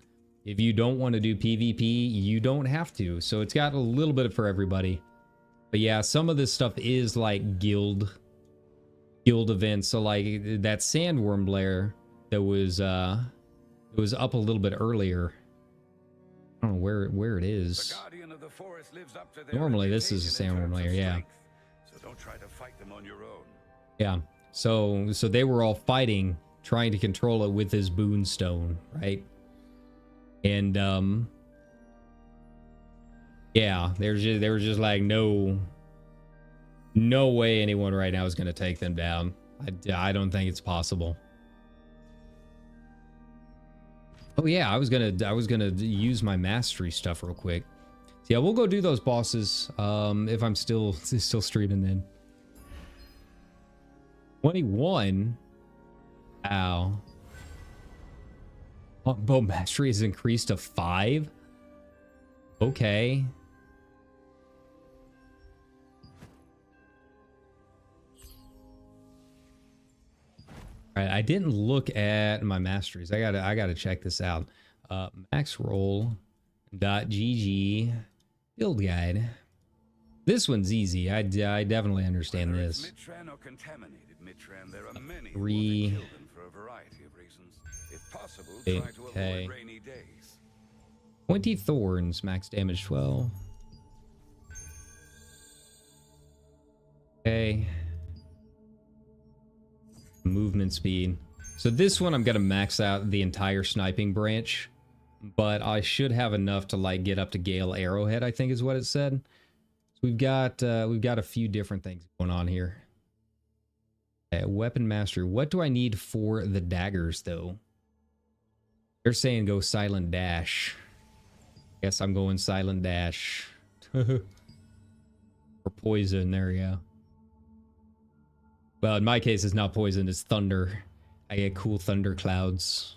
If you don't want to do PvP, you don't have to. So it's got a little bit for everybody. But yeah, some of this stuff is like guild events. So like that sandworm lair that was it was up a little bit earlier. I don't know where it is. Normally this is a sandworm lair, yeah. So don't try to fight them on your own. Yeah. So they were all fighting, trying to control it with this boon stone, right? And yeah, there was just like no way anyone right now is going to take them down. I don't think it's possible. Oh yeah, I was gonna use my mastery stuff real quick. So yeah, we'll go do those bosses if I'm still streaming then. 21. Ow. Bow mastery is increased to 5. Okay. All right, I didn't look at my masteries. I gotta check this out. Maxroll.gg build guide. This one's easy. I definitely understand this. 3. Okay. 20 thorns, max damage 12. Okay. Movement speed. So this one I'm gonna max out the entire sniping branch, but I should have enough to like get up to Gale Arrowhead, I think is what it said. So we've got a few different things going on here. Okay, weapon mastery. What do I need for the daggers though? They're saying go silent dash. Guess I'm going silent dash. Or poison, there we go. Well, in my case, it's not poison, it's thunder. I get cool thunder clouds.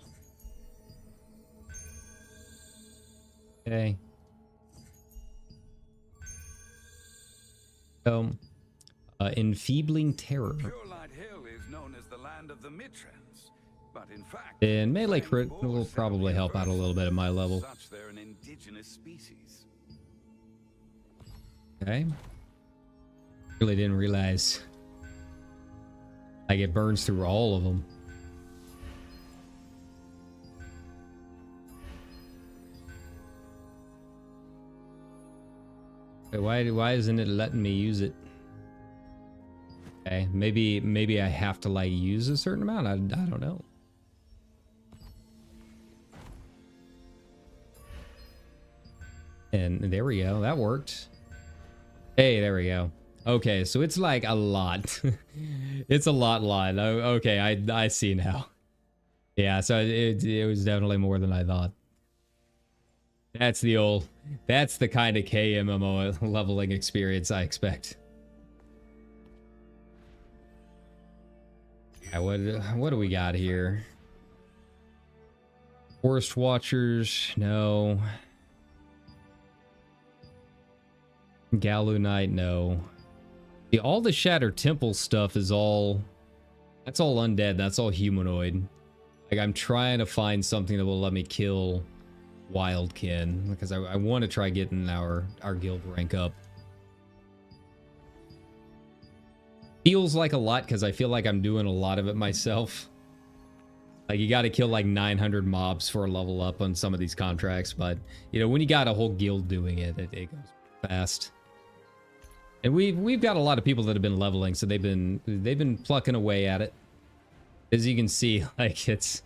Okay. So, enfeebling terror. And melee crit will probably help out a little bit at my level. Okay. Really didn't realize. Like it burns through all of them. Okay, why isn't it letting me use it? Okay, maybe I have to like use a certain amount. I don't know. And there we go. That worked. Hey, there we go. Okay, so it's like a lot. It's a lot. Okay, I see now. Yeah, so it was definitely more than I thought. That's the kind of KMMO leveling experience I expect. Yeah, what do we got here? Forest Watchers, no. Galu Knight, no. See, all the Shattered Temple stuff is all That's all undead. That's all humanoid. Like, I'm trying to find something that will let me kill Wildkin, because I want to try getting our guild rank up. Feels like a lot because I feel like I'm doing a lot of it myself. Like, you got to kill like 900 mobs for a level up on some of these contracts, but you know, when you got a whole guild doing it, it goes fast. And we've got a lot of people that have been leveling, so they've been plucking away at it. As you can see, like it's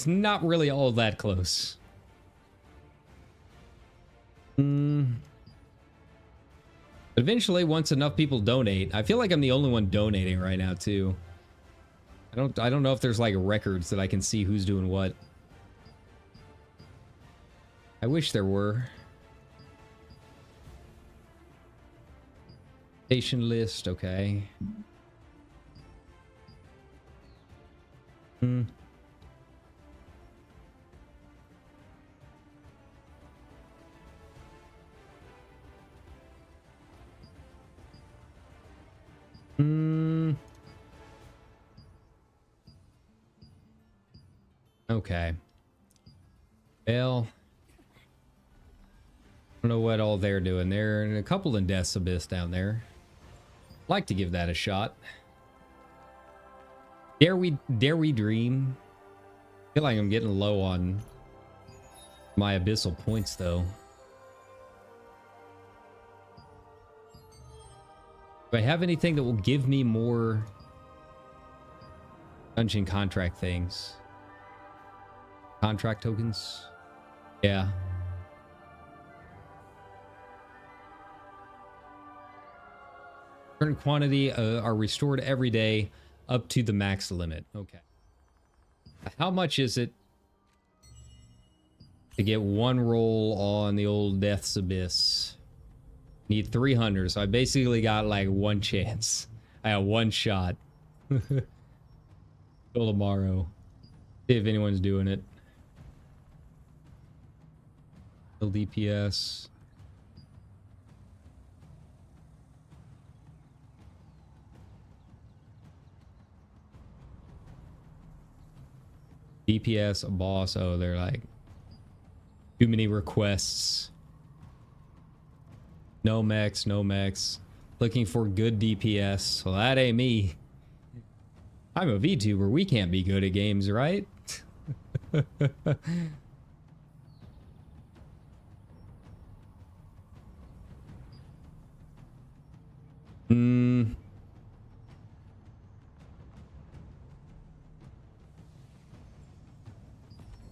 not really all that close. Eventually, once enough people donate, I feel like I'm the only one donating right now too. I don't know if there's like records that I can see who's doing what. I wish there were. Station list, okay. Okay. Well, I don't know what all they're doing. They're in a couple in Death's Abyss down there. Like to give that a shot. Dare we dream? I feel like I'm getting low on my abyssal points though. Do I have anything that will give me more dungeon contract things? Contract tokens? Yeah. Certain quantity are restored every day up to the max limit. Okay. How much is it to get one roll on the old Death's Abyss? Need 300, so I basically got like one chance. I got one shot. Till tomorrow. See if anyone's doing it. Kill DPS. DPS, a boss. Oh, they're like too many requests. No mechs, no mechs. Looking for good DPS. Well, that ain't me. I'm a VTuber. We can't be good at games, right?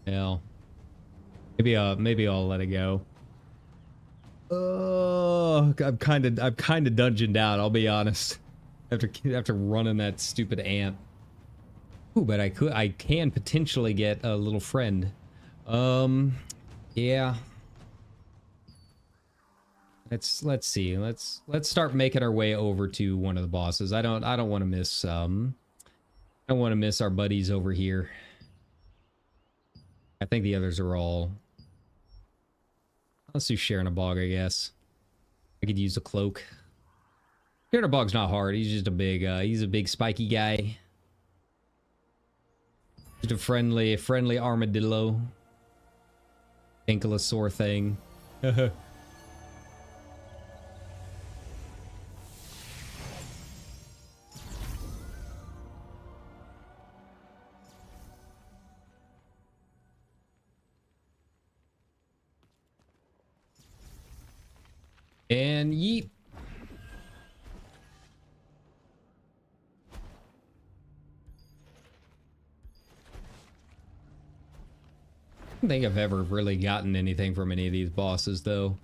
Hell. Maybe I'll let it go. Oh, I'm kind of dungeoned out, I'll be honest. After running that stupid ant. Ooh, but I can potentially get a little friend. Yeah. Let's see. Let's start making our way over to one of the bosses. I don't want to miss I don't want to miss our buddies over here. I think the others are all... Let's do Sharon a Bog, I guess. I could use a cloak. Sharon a Bog's not hard. He's just a big, he's a big spiky guy. Just a friendly armadillo. Ankylosaur thing. And yeet. I don't think I've ever really gotten anything from any of these bosses, though.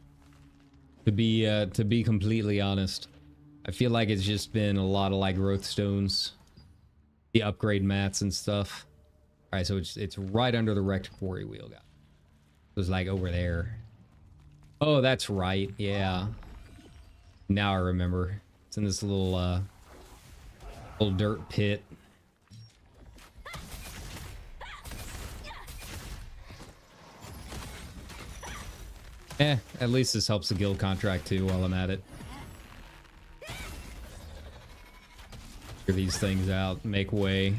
To be completely honest, I feel like it's just been a lot of like growth stones, the upgrade mats and stuff. All right, so it's right under the wrecked quarry wheel, guys. It was like over there. Oh, that's right. Yeah. Now I remember. It's in this little dirt pit. At least this helps the guild contract too while I'm at it. Figure these things out, make way.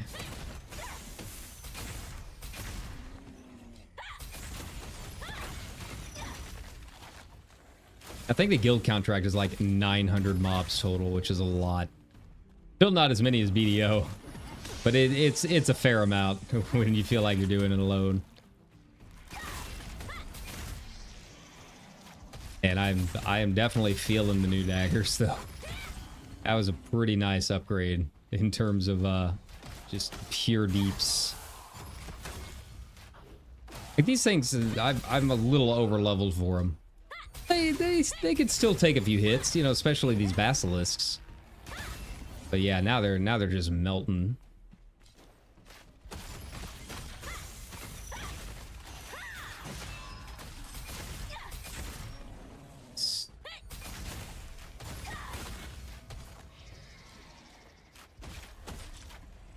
I think the guild contract is like 900 mobs total, which is a lot. Still not as many as BDO, but it's a fair amount when you feel like you're doing it alone. And I am definitely feeling the new daggers though. That was a pretty nice upgrade in terms of just pure deeps. Like these things, I'm a little over leveled for them. They could still take a few hits, you know, especially these basilisks. But yeah, now they're just melting.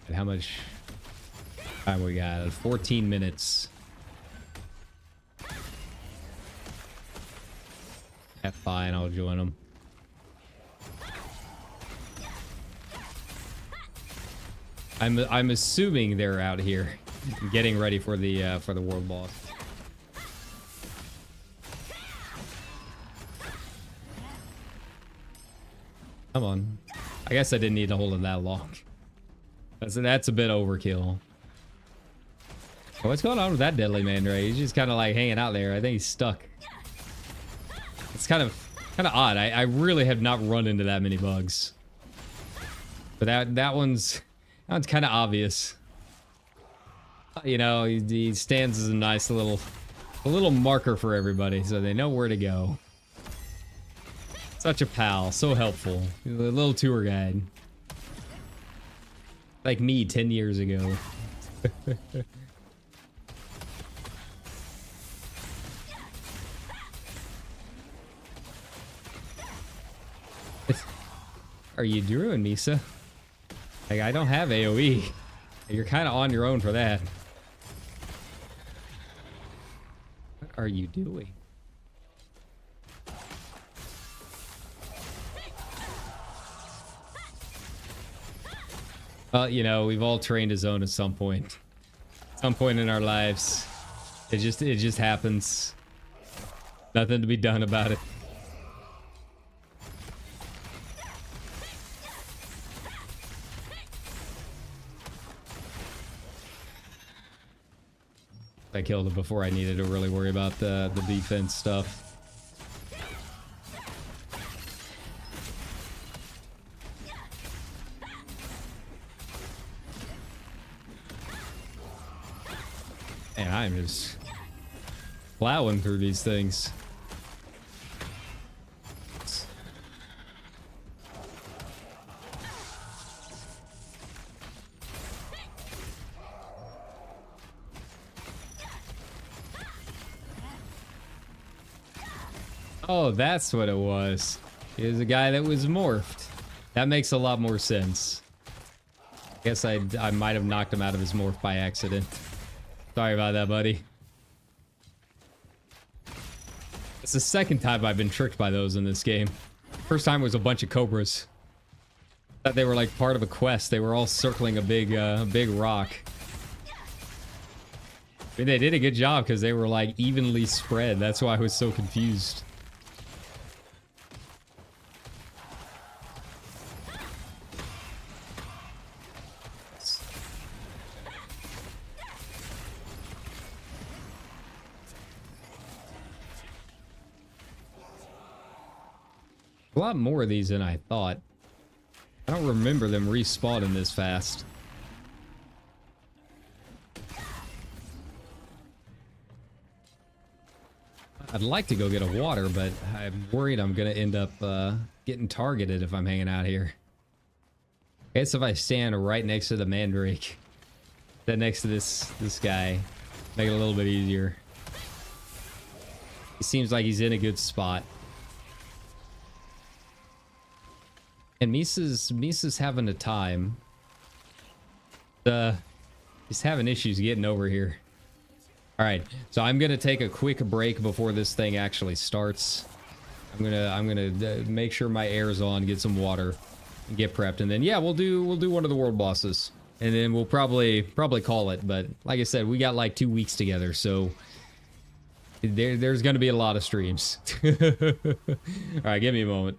And how much time we got? 14 minutes. Yeah, fine, I'll join them. I'm assuming they're out here getting ready for the world boss. Come on. I guess I didn't need to hold it that long. That's a bit overkill. What's going on with that deadly man, Ray? He's just kind of like hanging out there. I think he's stuck. It's kind of odd. I really have not run into that many bugs. But that one's kind of obvious. You know, he stands as a nice little marker for everybody, so they know where to go. Such a pal, so helpful. A little tour guide. Like me 10 years ago. Are you doing, Misa? Like, I don't have AoE. You're kind of on your own for that. What are you doing? Well, you know, we've all trained a zone at some point. Some point in our lives. It just happens. Nothing to be done about it. I killed it before I needed to really worry about the defense stuff. And I'm just plowing through these things. Oh, that's what it was. He was a guy that was morphed. That makes a lot more sense. Guess I might have knocked him out of his morph by accident. Sorry about that, buddy. It's the second time I've been tricked by those in this game. First time was a bunch of cobras. Thought they were like part of a quest. They were all circling a big rock. I mean, they did a good job because they were like evenly spread. That's why I was so confused. A lot more of these than I thought. I don't remember them respawning this fast. I'd like to go get a water, but I'm worried I'm gonna end up getting targeted if I'm hanging out here. I guess if I stand right next to the mandrake, then next to this guy, make it a little bit easier. He seems like he's in a good spot. And Misa's having a time. He's having issues getting over here. All right, so I'm gonna take a quick break before this thing actually starts. I'm gonna make sure my air's on, get some water, get prepped, and then yeah, we'll do one of the world bosses, and then we'll probably call it. But like I said, we got like 2 weeks together, so there's gonna be a lot of streams. All right, give me a moment.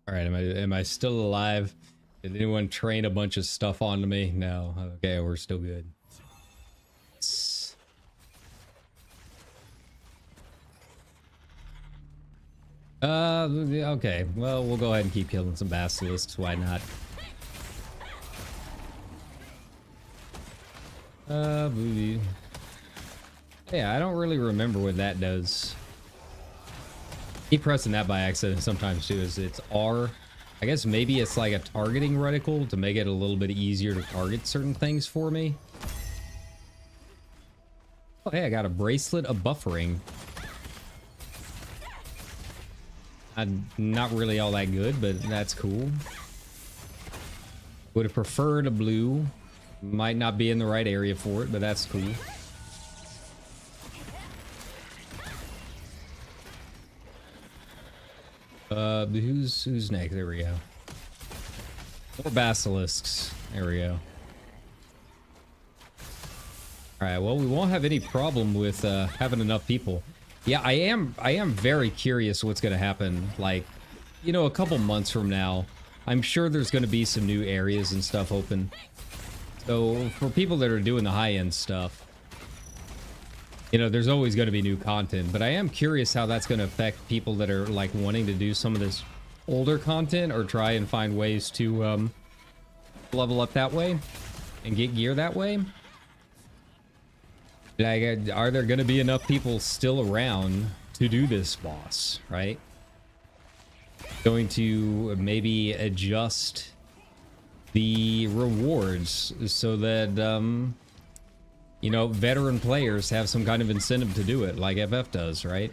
All right, am I still alive? Did anyone train a bunch of stuff onto me? No. Okay, we're still good. Okay. Well, we'll go ahead and keep killing some basilisks. Why not? Booty. Yeah, I don't really remember what that does. Keep pressing that by accident sometimes too. It's R. I guess maybe it's like a targeting reticle to make it a little bit easier to target certain things for me. Oh, hey, I got a bracelet of buffering. I'm not really all that good, but that's cool. Would have preferred a blue. Might not be in the right area for it, but that's cool. Who's next? There we go. More basilisks. There we go. Alright, well, we won't have any problem with having enough people. Yeah, I am very curious what's gonna happen. Like, you know, a couple months from now, I'm sure there's gonna be some new areas and stuff open. So for people that are doing the high-end stuff, you know, there's always going to be new content, but I am curious how that's going to affect people that are like wanting to do some of this older content or try and find ways to level up that way and get gear that way. Like, are there going to be enough people still around to do this boss, right? Going to maybe adjust the rewards so that you know, veteran players have some kind of incentive to do it, like FF does, right?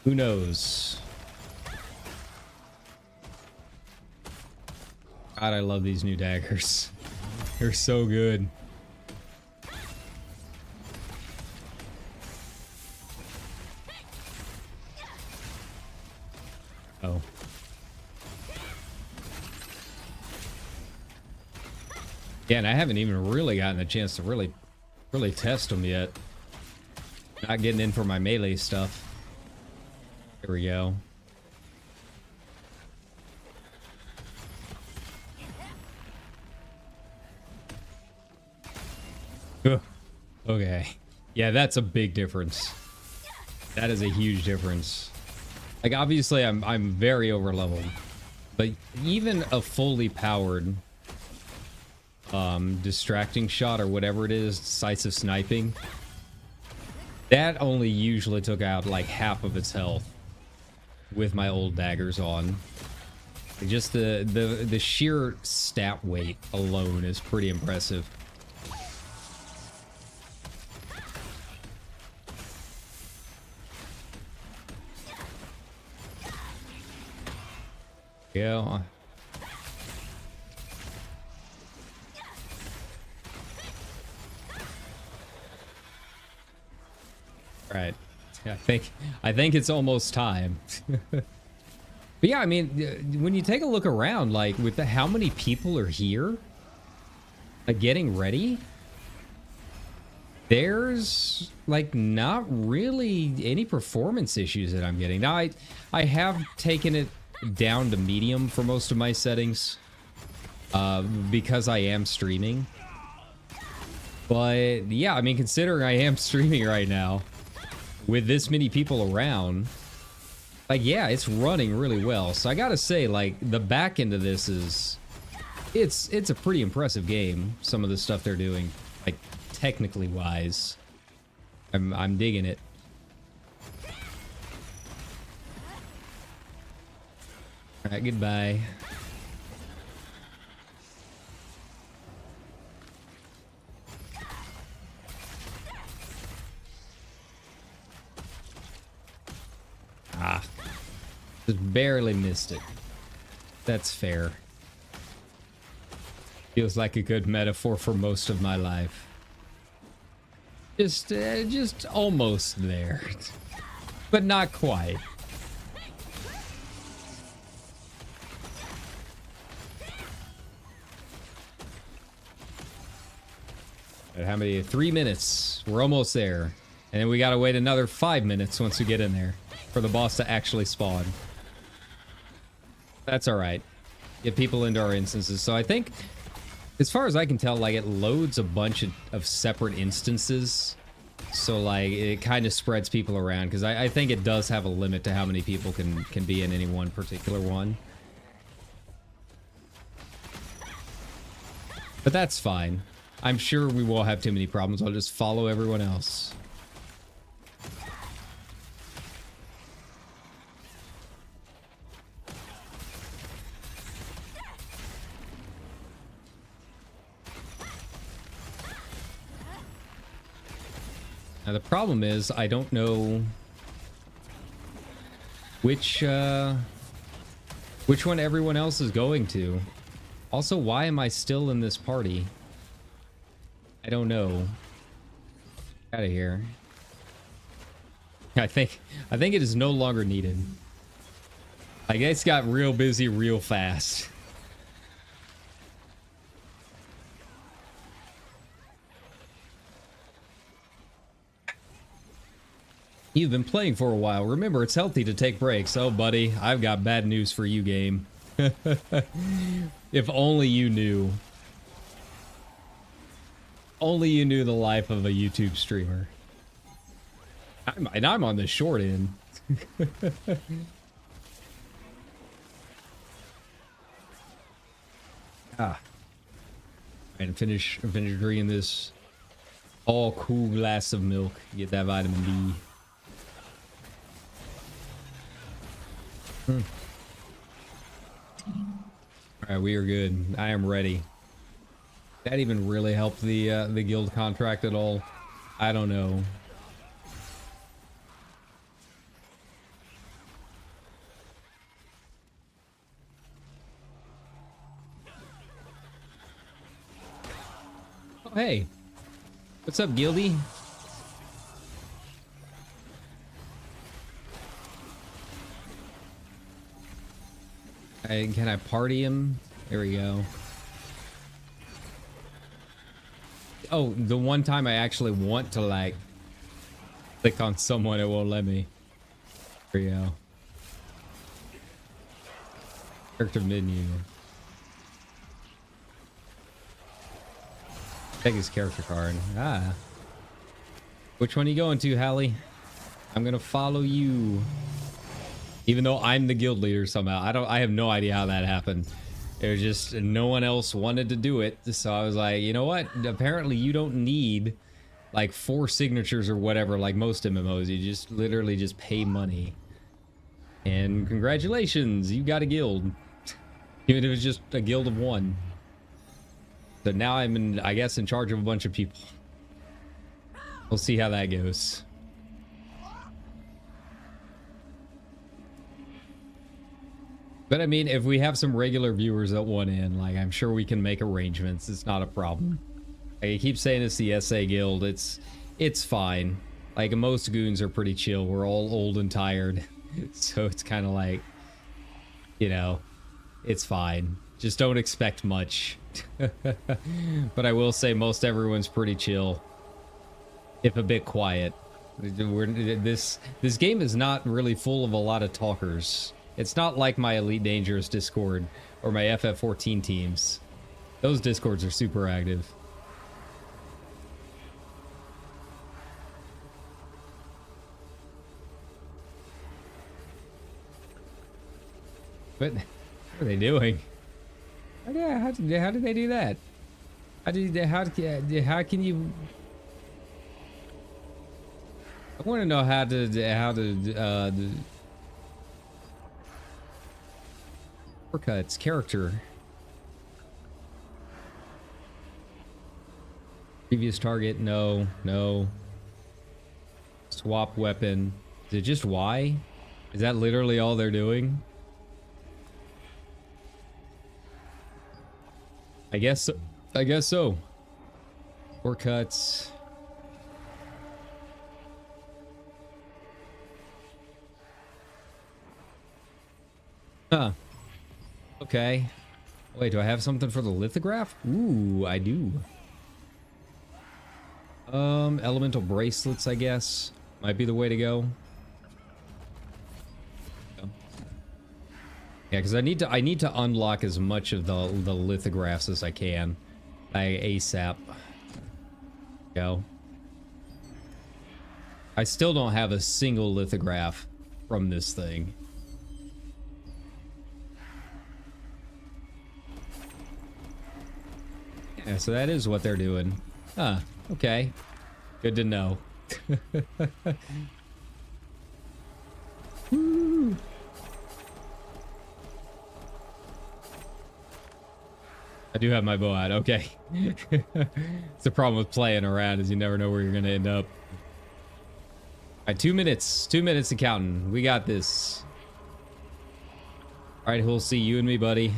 Who knows? God, I love these new daggers. They're so good. Oh. Yeah, and I haven't even really gotten a chance to really test them yet. Not getting in for my melee stuff. There we go. Ugh. Okay. Yeah, that's a big difference. That is a huge difference. Like, obviously, I'm very over-leveled. But even a fully powered distracting shot or whatever it is, decisive sniping, that only usually took out like half of its health with my old daggers on. Just the sheer stat weight alone is pretty impressive. Yeah. Right. Yeah, I think it's almost time. But yeah, I mean, when you take a look around, like with how many people are here, like getting ready, there's like not really any performance issues that I'm getting. Now I have taken it down to medium for most of my settings because I am streaming. But yeah, I mean, considering I am streaming right now with this many people around, like, yeah, it's running really well. So I gotta say, like, the back end of this is, it's a pretty impressive game. Some of the stuff they're doing, like, technically wise, I'm digging it. All right, goodbye. Ah, just barely missed it. That's fair. Feels like a good metaphor for most of my life. Just almost there, but not quite. But how many? 3 minutes. We're almost there, and then we gotta wait another 5 minutes once we get in there for the boss to actually spawn. That's all right. Get people into our instances. So I think, as far as I can tell, like, it loads a bunch of separate instances. So, like, it kind of spreads people around, because I think it does have a limit to how many people can be in any one particular one. But that's fine. I'm sure we won't have too many problems. I'll just follow everyone else. Now the problem is I don't know which one everyone else is going to. Also, why am I still in this party? I don't know. Out of here. I think it is no longer needed. I guess got real busy real fast. You've been playing for a while. Remember, it's healthy to take breaks. Oh, buddy, I've got bad news for you, game. If only you knew. Only you knew the life of a YouTube streamer. I'm on the short end. And finish drinking this all cool glass of milk. Get that vitamin D. All right, we are good. I am ready. That even really helped the guild contract at all? I don't know. Oh, hey. What's up, guildie? Can I party him? There we go. Oh, the one time I actually want to, like, click on someone, it won't let me. There you go. Character menu. Take his character card. Ah. Which one are you going to, Hallie? I'm gonna follow you. Even though I'm the guild leader somehow. I have no idea how that happened. It was just no one else wanted to do it. So I was like, you know what? Apparently you don't need like 4 signatures or whatever like most MMOs. You just literally just pay money. And congratulations, you got a guild. Even if it was just a guild of 1. So now I'm I guess in charge of a bunch of people. We'll see how that goes. But I mean, if we have some regular viewers that want in, like, I'm sure we can make arrangements. It's not a problem. I keep saying it's the SA guild. It's fine. Like, most goons are pretty chill. We're all old and tired. So it's kind of like, you know, it's fine. Just don't expect much. But I will say most everyone's pretty chill. If a bit quiet. This game is not really full of a lot of talkers. It's not like my Elite Dangerous Discord or my FF14 teams. Those Discords are super active. What are they doing? How did they do that? How can you? I want to know how to uppercuts character. Previous target, no. Swap weapon. Is it just Y? Is that literally all they're doing? I guess so. Shortcuts. Huh. Okay. Wait, do I have something for the lithograph? Ooh, I do. Elemental bracelets, I guess. Might be the way to go. Yeah, because I need to unlock as much of the lithographs as I can. ASAP. Go. I still don't have a single lithograph from this thing. Yeah, so that is what they're doing. Huh, okay. Good to know. Woo. I do have my bow out, okay. It's the problem with playing around is you never know where you're gonna end up. Alright, 2 minutes. 2 minutes and counting. We got this. Alright, we'll see you and me, buddy.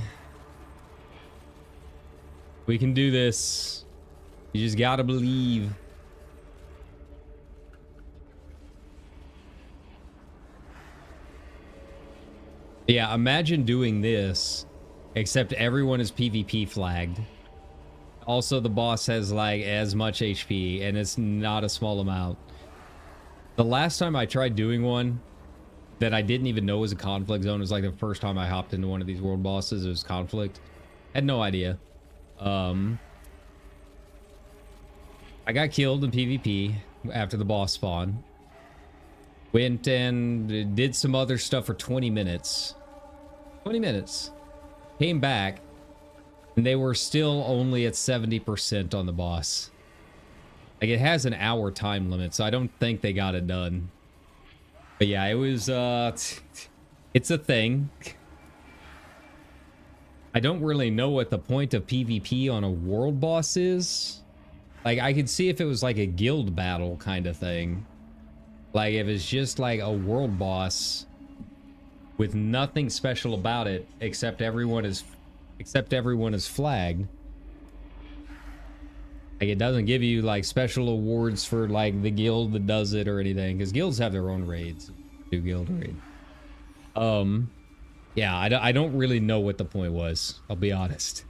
We can do this. You just gotta believe. Yeah, imagine doing this, except everyone is PvP flagged. Also, the boss has like as much HP, and it's not a small amount. The last time I tried doing one that I didn't even know was a conflict zone was like the first time I hopped into one of these world bosses. It was conflict. Had no idea. I got killed in PvP after the boss spawn. Went and did some other stuff for 20 minutes. 20 minutes. Came back, and they were still only at 70% on the boss. Like, it has an hour time limit, so I don't think they got it done. But yeah, it was, it's a thing. I don't really know what the point of PvP on a world boss is. Like, I could see if it was like a guild battle kind of thing. Like, if it's just like a world boss with nothing special about it, except everyone is flagged. Like, it doesn't give you like special awards for like the guild that does it or anything, because guilds have their own raids. Do guild raid. Yeah, I don't really know what the point was. I'll be honest.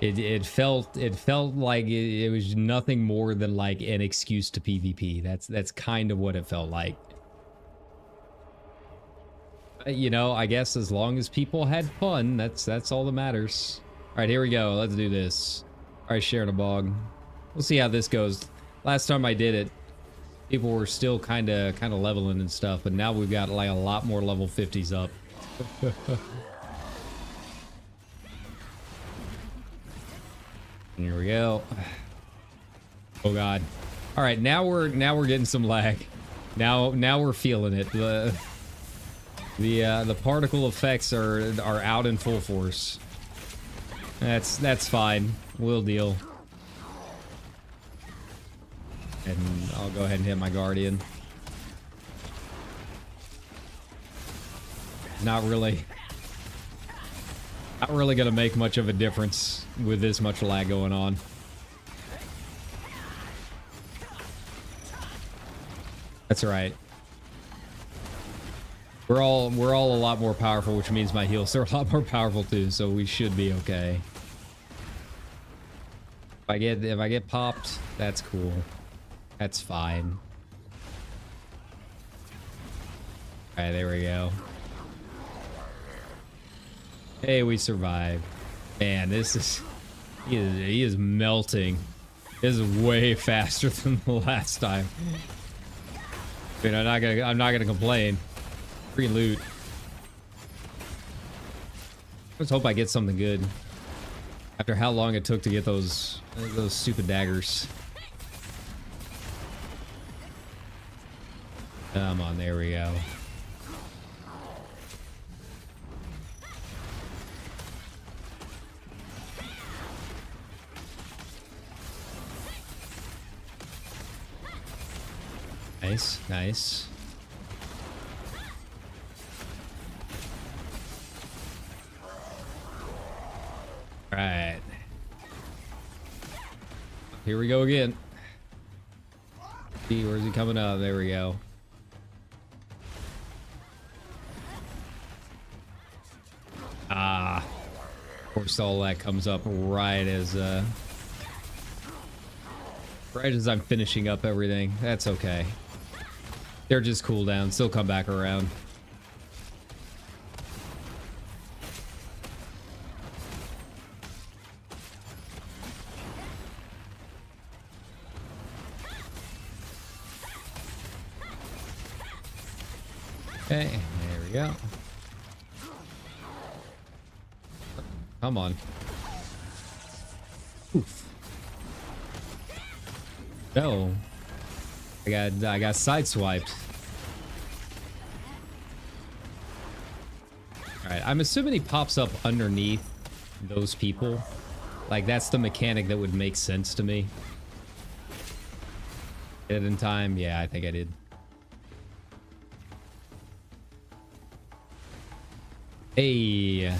It felt like it was nothing more than like an excuse to PvP. That's kind of what it felt like. You know, I guess as long as people had fun, that's all that matters. All right, here we go. Let's do this. All right, sharing a bog. We'll see how this goes. Last time I did it, people were still kind of leveling and stuff, but now we've got like a lot more level 50s up. Here we go. Oh god. All right, now we're getting some lag. Now we're feeling it. The particle effects are out in full force. That's fine. We'll deal. And I'll go ahead and hit my guardian. Not really gonna make much of a difference with this much lag going on. That's right. We're all a lot more powerful, which means my heals are a lot more powerful too, so we should be okay. If I get popped, that's cool. That's fine. Alright, there we go. Hey, we survived. Man, this is he is melting. This is way faster than the last time. I mean, I'm not gonna complain. Free loot. Let's hope I get something good. After how long it took to get those stupid daggers. Come on, there we go. Nice, nice. Right. Here we go again. See, where's he coming up? There we go. Ah. Of course, all that comes up right as I'm finishing up everything. That's okay. They're just cooldowns. They'll come back around. Okay, there we go. Come on. Oof. No. I got sideswiped. Alright, I'm assuming he pops up underneath those people. Like, that's the mechanic that would make sense to me. Did it in time? Yeah, I think I did. Hey.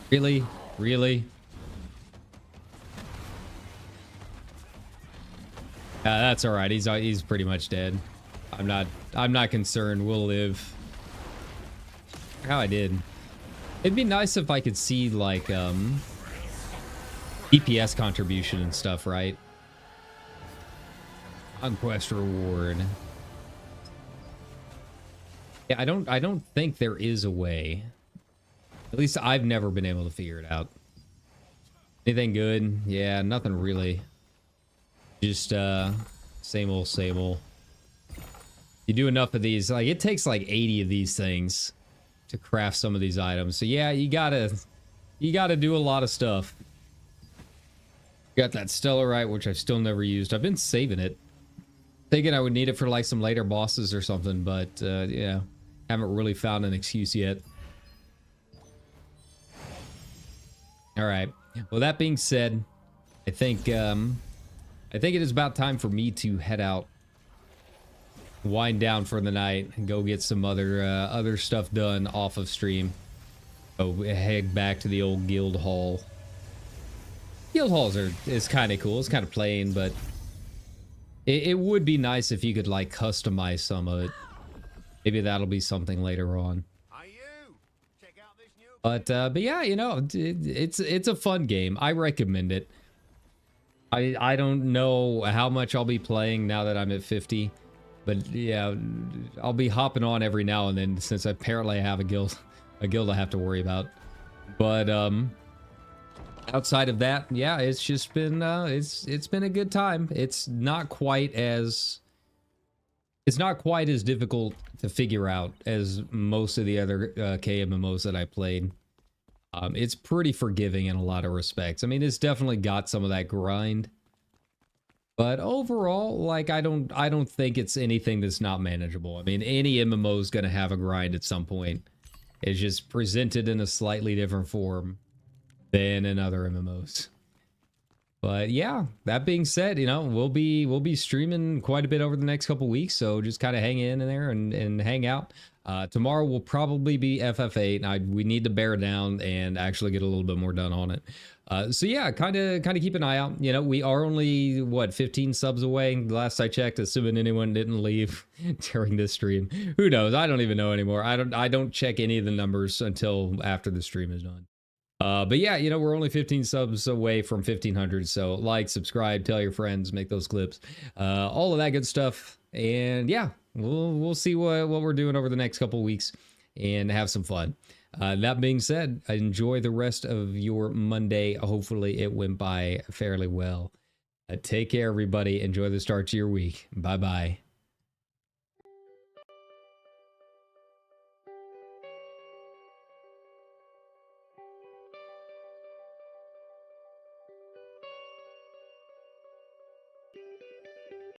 Really? Really? That's all right. He's pretty much dead. I'm not concerned. We'll live. How I did. It'd be nice if I could see like DPS contribution and stuff, right? Conquest reward. Yeah, I don't think there is a way. At least I've never been able to figure it out. Anything good? Yeah, nothing really. Just same old, same old. You do enough of these, like it takes like 80 of these things to craft some of these items. So yeah, you gotta do a lot of stuff. Got that Stellarite, which I've still never used. I've been saving it. Thinking I would need it for like some later bosses or something, but yeah, haven't really found an excuse yet. All right. Well, that being said, I think it is about time for me to head out, wind down for the night, and go get some other stuff done off of stream. Oh, head back to the old guild hall. Guild halls is kind of cool. It's kind of plain, but it would be nice if you could like customize some of it. Maybe that'll be something later on. But yeah, you know, it's a fun game. I recommend it. I don't know how much I'll be playing now that I'm at 50, but yeah, I'll be hopping on every now and then since apparently I have a guild I have to worry about. But outside of that, yeah, it's just been it's been a good time. It's not quite as difficult to figure out as most of the other KMMOs that I played. It's pretty forgiving in a lot of respects. I mean, it's definitely got some of that grind, but overall, like I don't think it's anything that's not manageable. I mean, any MMO is going to have a grind at some point. It's just presented in a slightly different form than in other MMOs. But yeah, that being said, you know, we'll be streaming quite a bit over the next couple weeks, so just kind of hang in there and hang out. Tomorrow will probably be FF8, and we need to bear down and actually get a little bit more done on it. So yeah, kind of keep an eye out. You know, we are only what 15 subs away. Last I checked, assuming anyone didn't leave during this stream. Who knows? I don't even know anymore. I don't check any of the numbers until after the stream is done. But yeah, you know, we're only 15 subs away from 1500. So like, subscribe, tell your friends, make those clips, all of that good stuff. And yeah, we'll see what we're doing over the next couple weeks and have some fun. That being said, enjoy the rest of your Monday. Hopefully it went by fairly well. Take care, everybody. Enjoy the start to your week. Bye-bye.